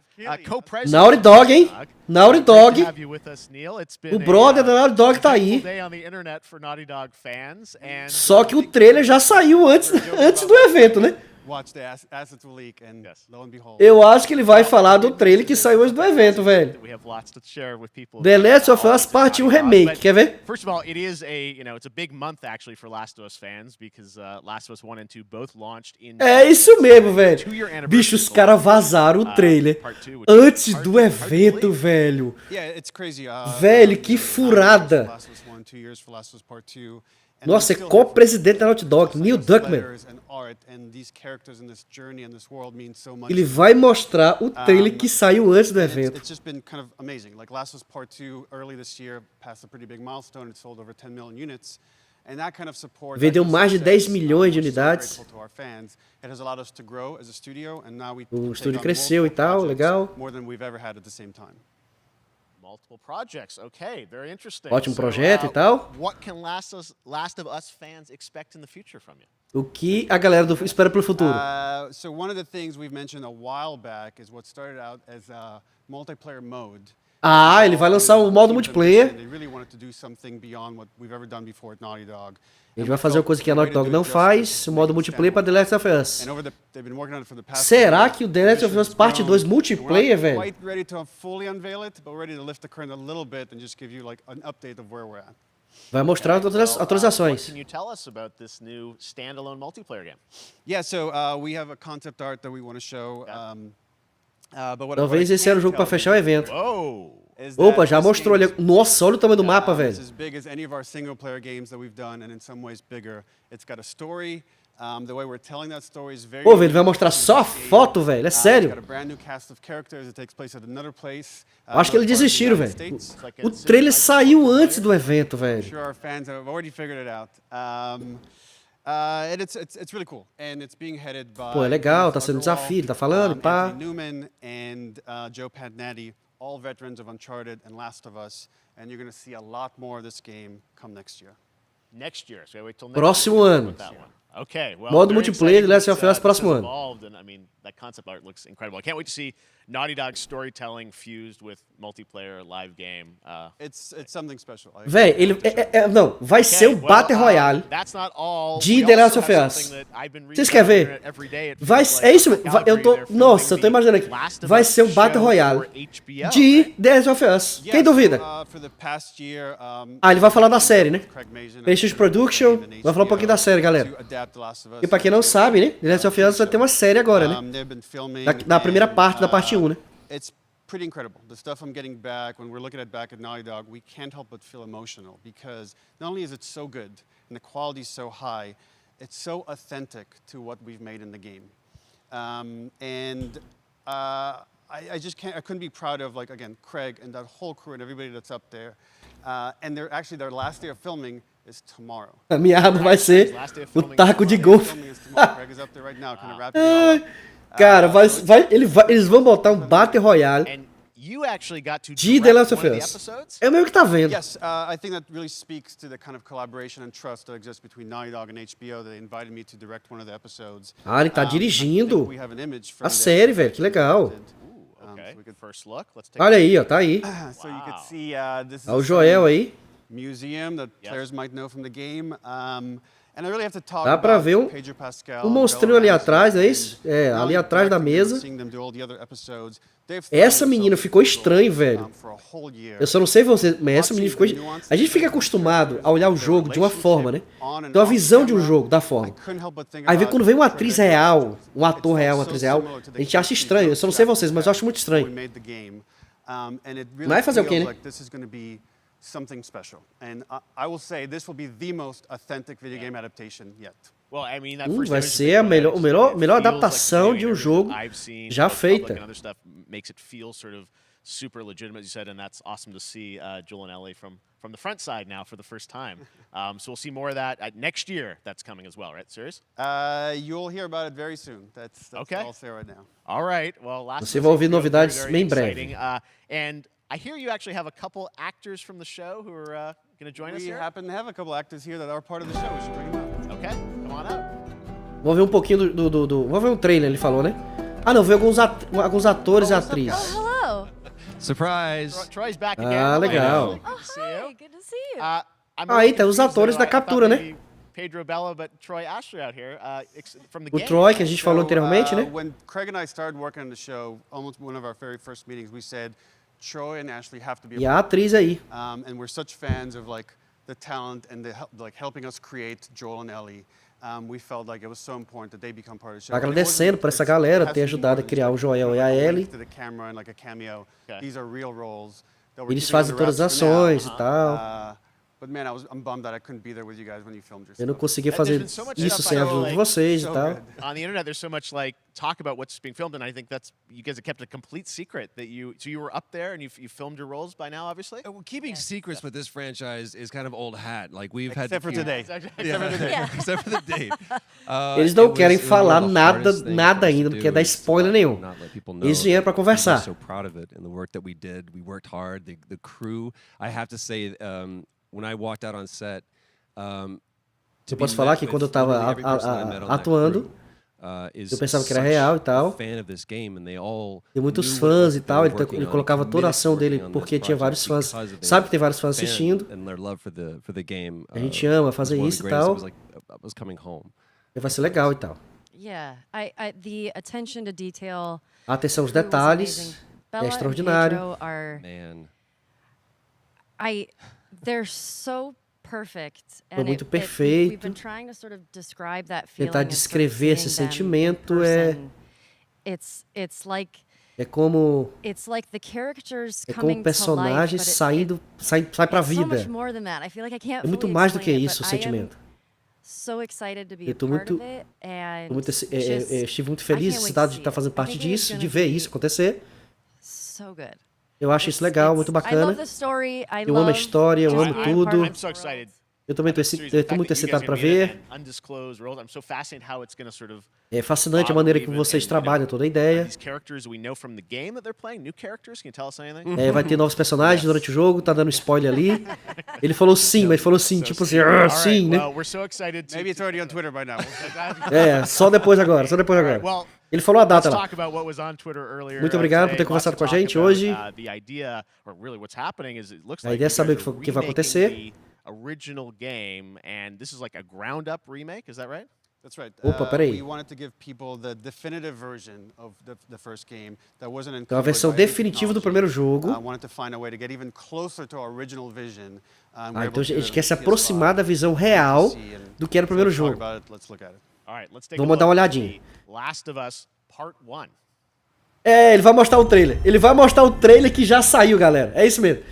co-president. Naughty Dog, hein? Naughty Dog. Have you with us, Neil. It's been O brother da Naughty Dog tá aí. day on the internet for Naughty Dog fans, and Só que o trailer já saiu antes do evento, né? Eu acho que ele vai falar do trailer que saiu antes do evento, velho. The Last of Us Part 1 Remake, quer ver? First of all, it is it's a big month actually for Last of Us fans because Last of Us 1 and 2 both launched in É isso mesmo, velho. Bicho, os caras vazaram o trailer antes do evento, velho. Velho, que furada. Nossa, é co-presidente da Naughty Dog, Neil Druckmann. Ele vai mostrar o trailer que saiu antes do evento. Vendeu mais de 10 milhões de unidades. O estúdio cresceu e tal, legal. Multiple projects. Okay, very interesting. Ótimo projeto e tal. What can Last of Us fans expect in the future from you? O que a galera espera pro futuro? So one of the things we've mentioned a while back is what started out as a multiplayer mode. Ah, ele vai lançar um modo multiplayer. A gente vai fazer uma coisa que a Naughty Dog não faz, o modo multiplayer para The Last of Us. Será que o The Last of Us Parte 2 multiplayer, velho? Vai mostrar outras atualizações. Can you tell us about this new standalone multiplayer game? Yeah, so we have a concept art that we want to show. Talvez esse era o jogo para fechar o evento. Opa, já mostrou ali. Nossa, olha o tamanho do mapa, velho. Pô, velho, ele vai mostrar só a foto, velho. É sério. Acho que eles desistiram, velho. O trailer saiu antes do evento, velho. Pô, é legal, tá sendo um desafio, ele tá falando, pá. All veterans of Uncharted and Last of Us, and you're going to see a lot more of this game come next year. Next year, so wait till next Próximo year ano. Okay, well, Modo multiplayer de Last of Us próximo ano. And, I mean, that concept art looks incredible. I can't wait to see Naughty Dog storytelling fused with multiplayer live game. It's something special. Véi, ele não, vai ser um Battle Royale de The Last of Us. Vocês querem ver? É isso mesmo. Nossa, eu tô imaginando aqui. Vai ser um Battle Royale de The Last of Us. Quem duvida? Ah, ele vai falar da série, né? PlayStation Production. Vai falar um pouquinho da série, galera. E pra quem não sabe, né? The Last of Us vai ter uma série agora, né? Da primeira parte da parte 1, né? It's pretty incredible. The stuff I'm getting back, when we're looking at back at Naughty Dog, we can't help but feel emotional because not only is it so good and the quality is so high, it's so authentic to what we've made in the game. I just can't, I couldn't be proud of, like, again, Craig and that whole crew and everybody that's up there. And they're actually, their last day of filming is tomorrow. A minha arma vai ser o taco de golfe. Cara, eles vão botar um Battle Royale de The Last of Us. É o mesmo que tá vendo. Yes, I think that really speaks to the kind of collaboration and trust that exists between Naughty Dog and HBO. They invited me to direct one of the episodes. Ah, ele tá dirigindo a série, velho. Que legal. Olha aí, ó, tá aí. Olha o Joel aí. Museum that players might know from the game. And I really have to talk Dá pra ver um monstrinho ali atrás, é isso? É, ali atrás da mesa. Essa menina ficou estranha, velho. Eu só não sei você, mas essa menina ficou... A gente fica acostumado a olhar o jogo de uma forma, né? Então a visão de um jogo, da forma. Aí vê quando vem uma atriz real, um ator real, uma atriz real, a gente acha estranho. Eu só não sei vocês, mas eu acho muito estranho. Mas vai fazer o quê, né? Something special, and I will say this will be the most authentic video game adaptation yet. Well, I mean, vai ser a melhor adaptação de um jogo já feita. Makes it feel sort of super legitimate, as you said, and that's awesome to see Joel and Ellie from the front side now for the first time. So we'll see more of that next year. That's coming as well, right? Serious? You'll hear about it very soon. That's okay. All I'll say right now. All right. Well, você vai ouvir novidades bem breve. And I hear you actually have a couple actors from the show who are going to join us here. We happen to have a couple actors here that are part of the show. We should bring them up. Okay, come on up. Vamos ver um pouquinho Vamos ver um trailer, ele falou, né? Ah, não, ver alguns atores e atrizes. Hello. Surprise! Troy's back again. Ah, legal. Oh, hi. Good to see you. Aí tem os atores da captura, né? Pedro Bella, but Troy Ashley out here from the O game. Troy, que a gente falou anteriormente, né? When Craig and I started working on the show, almost one of our very first meetings, we said Troy and Ashley have to be. E a atriz aí. And we're such fans of like the talent and like helping us create Joel and Ellie. We felt like it was so important that they become part of the show. Agradecendo por essa galera ter ajudado a criar o Joel e a Ellie. Eles fazem todas as ações e tal. Eu não conseguia fazer isso sem a ajuda de vocês e tal. On the internet, there's so much like talk about what's being filmed, and I think that's you guys have kept a complete secret that you were up there and you filmed your roles by now, obviously. Well, keeping secrets with this franchise is kind of old hat. Like we've had except for today. Except for the date. Eles não querem falar nada ainda, não quer dar spoiler nenhum. Eles vieram para conversar. So proud of it and the work that we did. We worked hard. The crew. I have to say. When I walked out on set, eu posso falar que quando eu estava atuando, eu pensava que era real e tal. Tem muitos fãs e tal. Ele colocava toda a ação dele porque tinha vários fãs. Sabe que tem vários fãs assistindo. A gente ama fazer isso e tal. E vai ser legal e tal. The attention to detail. A atenção aos detalhes é extraordinário. They're so perfect. Foi muito perfeito. Tentar descrever esse sentimento é como personagens sai pra vida. É muito mais do que isso o sentimento. Eu estive muito feliz de estar fazendo parte disso, de ver isso acontecer. Eu acho isso legal, muito bacana. Eu amo a história, eu amo tudo. Eu também estou muito excitado para ver. É fascinante a maneira que vocês trabalham toda a ideia. Vai ter novos personagens durante o jogo, tá dando spoiler ali. Ele falou sim, mas falou sim, tipo assim, sim, né? Só depois agora. Ele falou a data lá. Muito obrigado por ter conversado com a gente hoje. A ideia é saber o que vai acontecer. Opa, peraí. Então, a versão definitiva do primeiro jogo. Então a gente quer se aproximar da visão real do que era o primeiro jogo. Vamos dar uma olhadinha. Ele vai mostrar o trailer. Ele vai mostrar o trailer que já saiu, galera. É isso mesmo.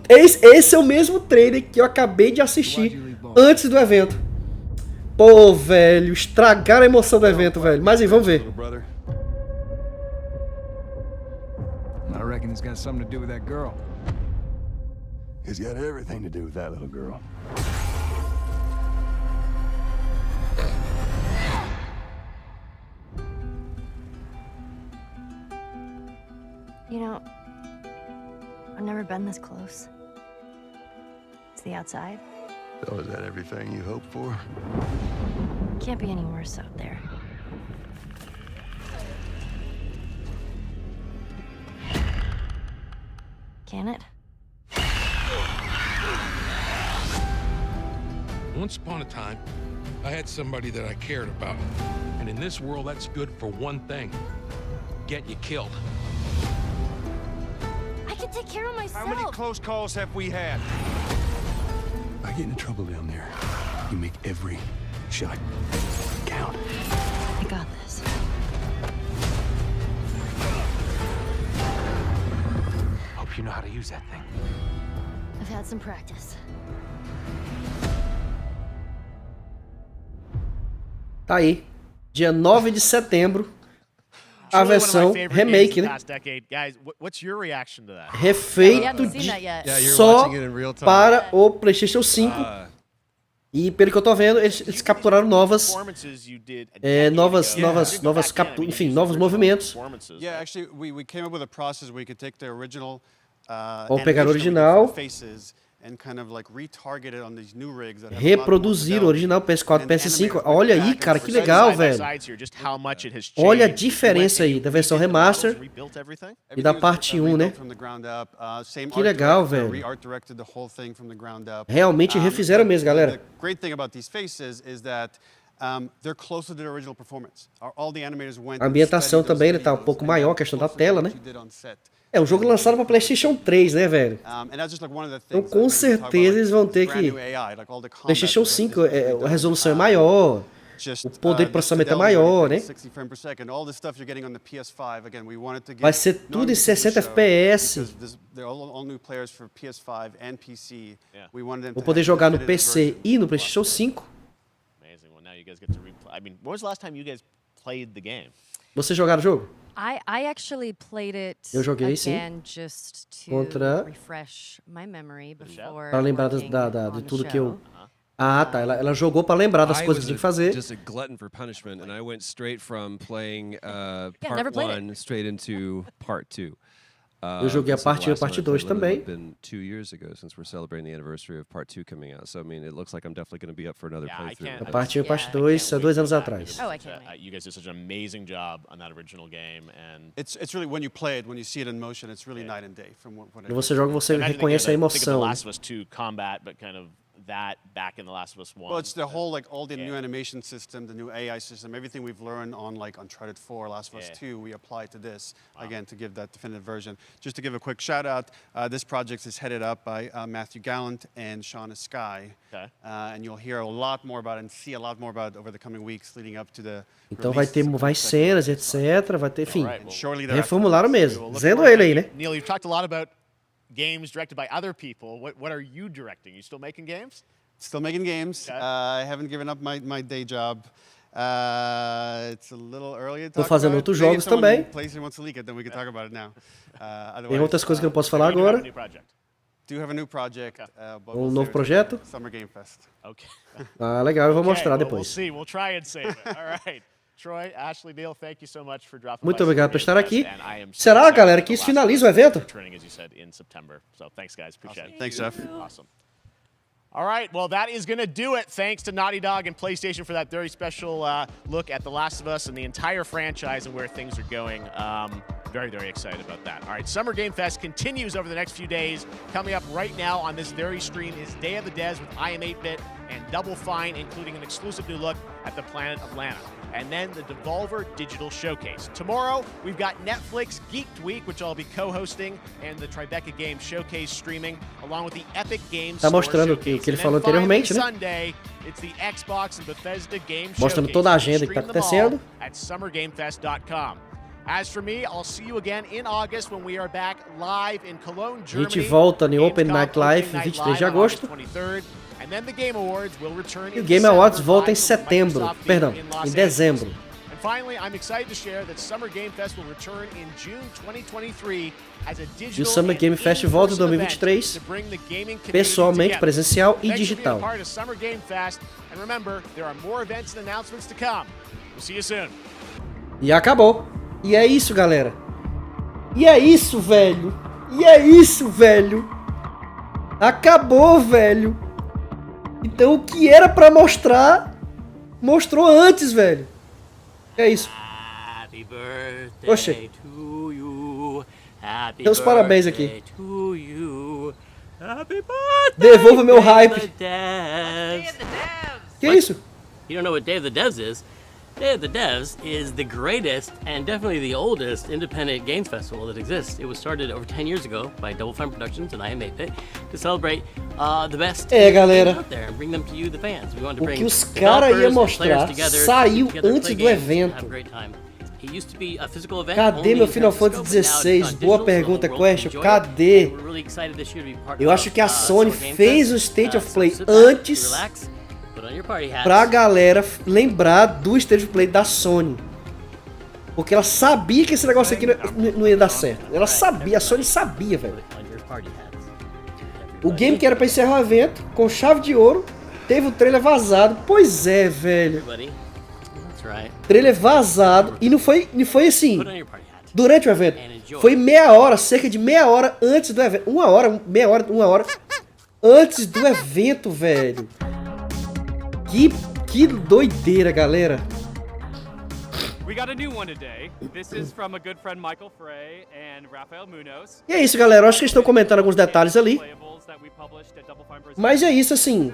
Esse é o mesmo trailer que eu acabei de assistir antes do evento. Pô, velho, estragaram a emoção do evento, velho. Mas aí, vamos ver. I reckon it's got something to do with that girl. It's got everything to do with that little girl. You know, I've never been this close. It's the outside. So is that everything you hoped for? Can't be any worse out there. Can it? Once upon a time, I had somebody that I cared about. And in this world, that's good for one thing. Get you killed. I can take care of myself. How many close calls have we had? I get into trouble down there. You make every shot count. I got this. Hope you know how to use that thing. I've had some practice. Tá aí. Dia 9 de setembro. A versão remake, né? Refeito só para o PlayStation 5. E pelo que eu tô vendo, eles capturaram novos movimentos. Vamos pegar o original Reproduzir o original PS4 e PS5. Olha aí, cara, que legal, velho. Olha a diferença aí da versão remaster e da parte 1, né? Que legal, velho. Realmente refizeram mesmo, galera. A ambientação também, ele tá um pouco maior, a questão da tela, né? É um jogo lançado para PlayStation 3, né, velho? Então, com certeza, eles vão ter que... PlayStation 5, a resolução é maior, o poder de processamento é maior, né? Vai ser tudo em 60 FPS. Vou poder jogar no PC e no PlayStation 5. Você jogaram o jogo? I actually played it joguei, sim. Just to Contra... refresh my memory before para lembrar de tudo que eu... Ah, tá. Ela jogou para lembrar das coisas que tinha que fazer. Just a glutton for punishment, and I went straight from playing part 1 straight into part 2. Eu joguei a parte 1 e a parte 2 também. It's been 2 years ago since we're celebrating the anniversary of part 2 coming out. So I mean, it looks like I'm definitely going to be up for another playthrough. A parte 1 e a parte 2 há 2 anos atrás. Oh, I can't wait. You guys did such an amazing job on that original game, and it's really when you play it, when you see it in motion, it's really night and day from what Quando você joga, você reconhece a emoção. The Last of Us 2 combat, but kind of that back in The Last of Us 1. Well, it's the whole, like, all the new animation system, the new AI system, everything we've learned on, like, Uncharted 4, Last of Us 2, we apply to this, again, to give that definitive version. Just to give a quick shout out, this project is headed up by Matthew Gallant and Shauna Sky. Okay. And you'll hear a lot more about it and see a lot more about it over the coming weeks leading up to the Então vai ter mais cenas, etc, vai ter, enfim, reformularam mesmo. Dizendo ele aí, né? Neil, you've talked a lot about games directed by other people. What are you directing? You still making games? Still making games. Okay. I haven't given up my day job. It's a little early to talk Tô fazendo outros jogos também. PlayStation wants to leak it, then we can talk about it now. Tem outras coisas que eu não posso falar agora. Do have a new project. Novo projeto. Summer Game Fest. Okay. Ah, legal, eu vou mostrar depois. We'll see. We'll try and save it. All right. Troy, Ashley, Neil, thank you so much for dropping Muito obrigado por estar aqui. Será, galera, que isso finaliza o evento? Thanks, Jeff. Awesome. All right, well, that is going to do it. Thanks to Naughty Dog and PlayStation for that very special look at The Last of Us and the entire franchise and where things are going. Very, very excited about that. All right, Summer Game Fest continues over the next few days. Coming up right now on this very stream is Day of the Devs with I Am 8-Bit and Double Fine, including an exclusive new look at the planet of Lana. And then the Devolver Digital Showcase. Tomorrow, we've got Netflix Geeked Week, which I'll be co-hosting, and the Tribeca Games Showcase streaming, along with the Epic Games Tá mostrando o que ele falou anteriormente, né? Sunday, it's the Xbox and Bethesda Game Mostrando toda a agenda que tá acontecendo. At summergamefest.com. As for me, I'll see you again in August when we are back live in Cologne, Germany. A gente volta no Open Night Live 23 de agosto. And then the Game Awards will return E o Game Awards volta em setembro, perdão, em dezembro. And finally, I'm excited to share that Summer Game Fest will return in June 2023 as a digital. E o Summer Game Fest volta em 2023, pessoalmente, presencial e digital. Summer Game Fest, and remember, there are more events and announcements to come. We'll see you soon. E acabou. E é isso, galera. E é isso, velho. E é isso, velho. Acabou, velho. Então o que era pra mostrar, mostrou antes, velho. É isso. Oxe. Meus parabéns aqui. Devolva meu hype. Que isso? You don't know what Day of the Devs is? Day of the Devs is the greatest and definitely the oldest independent games festival that exists. It was started over 10 years ago by Double Fine Productions and I Am 8-Bit to celebrate the best galera, out there and bring them to you, the fans. We want to o bring que os caras iam mostrar saiu antes do evento. Cadê meu Final Fantasy XVI? Boa pergunta, Question. Cadê? Eu acho que a Sony fez o State of Play antes pra galera lembrar do State of Play da Sony. Porque ela sabia que esse negócio aqui não ia dar certo. Ela sabia, a Sony sabia, velho. O game que era pra encerrar o evento, com chave de ouro, teve o trailer vazado. Pois é, velho. Trailer vazado. E não foi assim, durante o evento. Foi meia hora, cerca de meia hora antes do evento. Uma hora. Antes do evento, velho. Que doideira, galera. We got a new one today. This is from a good friend Michael Frey and Rafael Munoz. E é isso, galera. Eu acho que eles estão comentando alguns detalhes ali. Mas é isso, assim.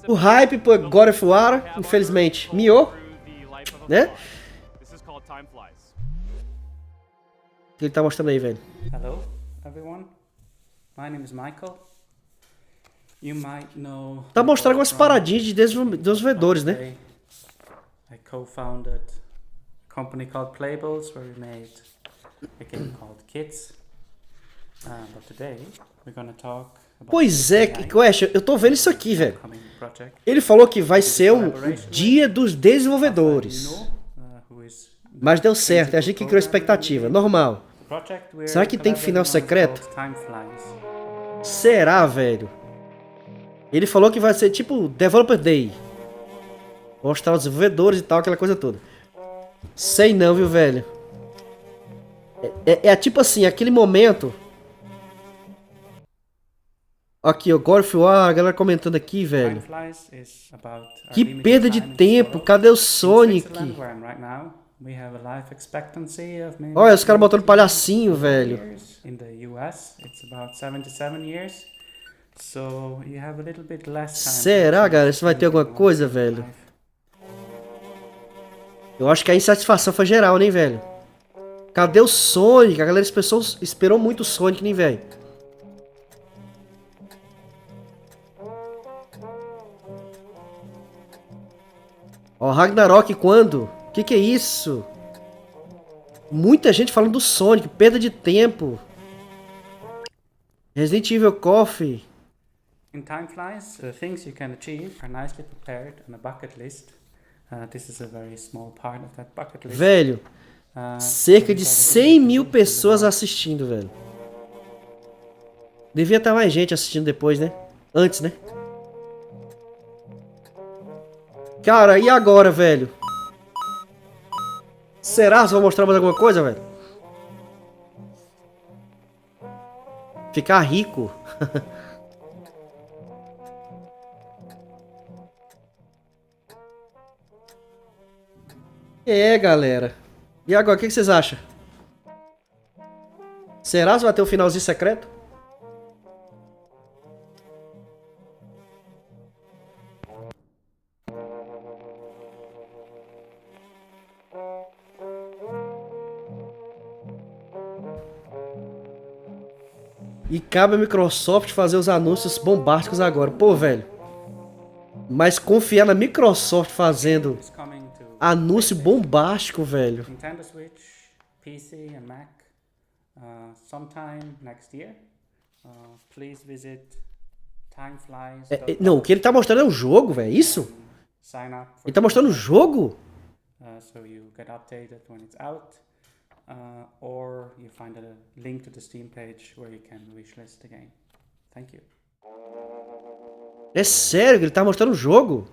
O hype por God of War, infelizmente, miou. Né? O que ele tá mostrando aí, velho? Hello, everyone. My name is Michael. You might know. Tá mostrando algumas paradinhas de desenvolvedores, né? I co-founded a company called Playbles, where we made a game called Kids. But today we're gonna talk about. Pois é, Quest, eu tô vendo isso aqui, velho. Ele falou que vai ser o dia dos desenvolvedores. Mas deu certo, é a gente que criou expectativa, normal. Será que tem final secreto? Será, velho? Ele falou que vai ser tipo Developer Day. Mostrar os desenvolvedores e tal, aquela coisa toda. Sei não, viu, velho? É tipo assim, aquele momento. Aqui, o God of War, a galera comentando aqui, velho. Que perda de tempo, cadê o Sonic? Olha, os caras botando palhacinho, velho. Será, galera? Isso vai ter alguma coisa, velho? Eu acho que a insatisfação foi geral, né, velho? Cadê o Sonic? A galera esperou muito o Sonic, né, velho? Ó, Ragnarok quando? Que é isso? Muita gente falando do Sonic, perda de tempo. Resident Evil Coffee. In time flies, the things you can achieve are nicely prepared on a bucket list. This is a very small part of that bucket list. Velho, cerca de 100 mil pessoas assistindo, velho. Devia estar mais gente assistindo depois, né? Antes, né? Cara, e agora, velho? Será que vão mostrar mais alguma coisa, velho? Ficar rico. É, galera. E agora, o que vocês acham? Será que vai ter um finalzinho secreto? E cabe a Microsoft fazer os anúncios bombásticos agora. Pô, velho. Mas confiar na Microsoft fazendo anúncio bombástico, velho. Nintendo Switch, PC and Mac, sometime next year. Please visit timeflies. Não, o que ele tá mostrando é o jogo, velho. Isso? Ele tá mostrando o jogo? So you get updated when it's out. Or you find a link to the Steam page where you can wishlist the game. Thank you. É sério que ele tá mostrando o jogo?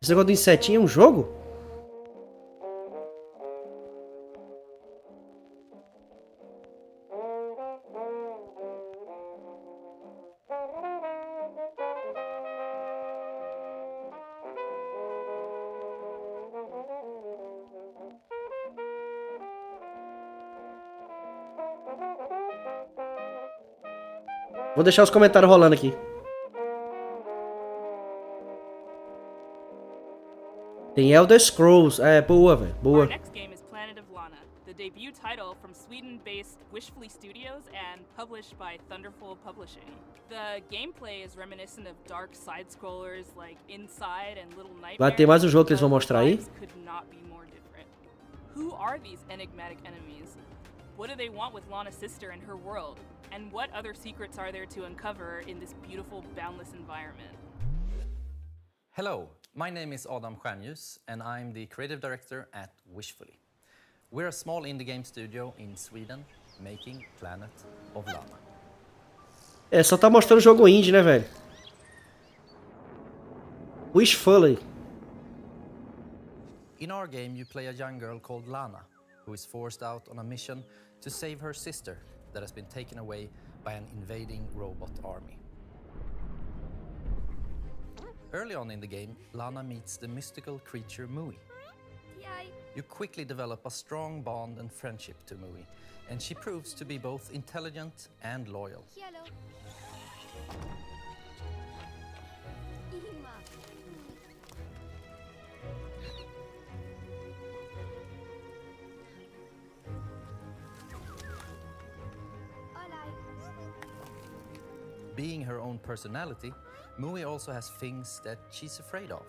Esse negócio do insetinho é um jogo? Vou deixar os comentários rolando aqui. Tem Elder Scrolls. É, boa, velho. Boa. Our next game is Planet of Lana, the debut title from Sweden-based Wishfully Studios and published by Thunderful Publishing. The gameplay is reminiscent of dark side-scrollers like Inside and Little Nightmares. Vai ter mais um jogo que eles vão mostrar aí? Could not be more different. Who are these enigmatic enemies? What do they want with Lana's sister and her world? And what other secrets are there to uncover in this beautiful, boundless environment? Hello, my name is Adam Stjernljus and I'm the creative director at Wishfully. We're a small indie game studio in Sweden making Planet of Lana. É, só tá mostrando jogo indie, né, velho? Wishfully. In our game, you play a young girl called Lana, who is forced out on a mission to save her sister that has been taken away by an invading robot army. Early on in the game, Lana meets the mystical creature Mui. You quickly develop a strong bond and friendship to Mui, and she proves to be both intelligent and loyal. Being her own personality, Mui also has things that she's afraid of.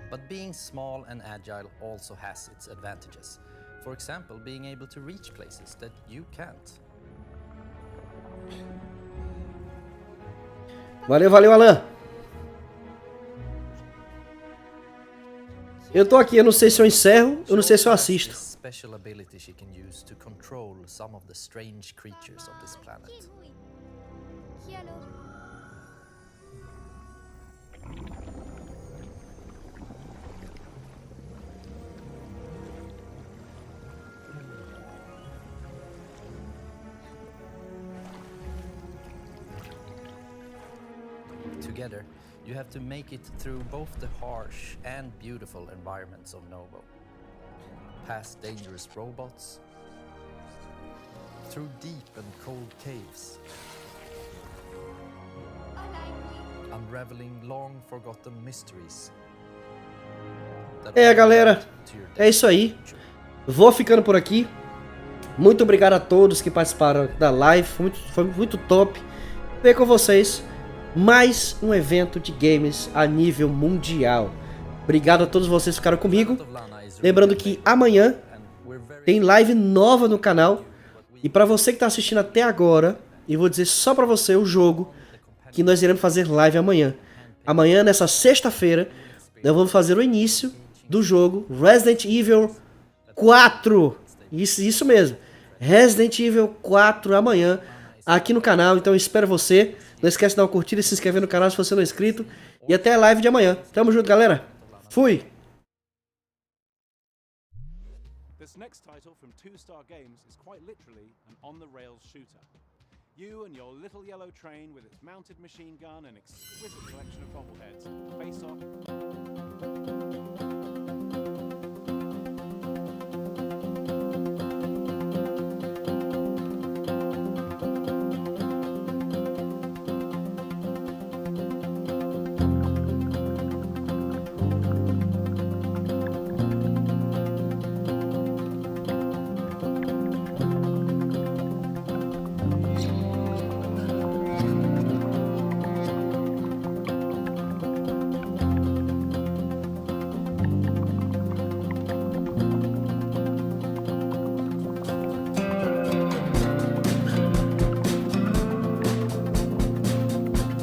But being small and agile also has its advantages. For example, being able to reach places that you can't. Valeu, valeu, Alan. Eu tô aqui, eu não sei se eu encerro, eu não sei se eu assisto. Special ability she can use to control some of the strange creatures of this planet. Together, you have to make it through both the harsh and beautiful environments of Novo. Past dangerous robots, through deep and cold caves, unraveling long forgotten mysteries. É, galera, é isso aí. Vou ficando por aqui. Muito obrigado a todos que participaram da live. Foi muito top ver com vocês mais um evento de games a nível mundial. Obrigado a todos vocês que ficaram comigo. Lembrando que amanhã tem live nova no canal. E para você que está assistindo até agora, eu vou dizer só para você o jogo que nós iremos fazer live amanhã. Amanhã, nessa sexta-feira, nós vamos fazer o início do jogo Resident Evil 4. Isso mesmo. Resident Evil 4 amanhã aqui no canal. Então eu espero você. Não esquece de dar uma curtida e se inscrever no canal se você não é inscrito. E até a live de amanhã. Tamo junto, galera. Fui! This next title from 2-Star Games is quite literally an on-the-rails shooter. You and your little yellow train with its mounted machine gun and exquisite collection of bobbleheads face off.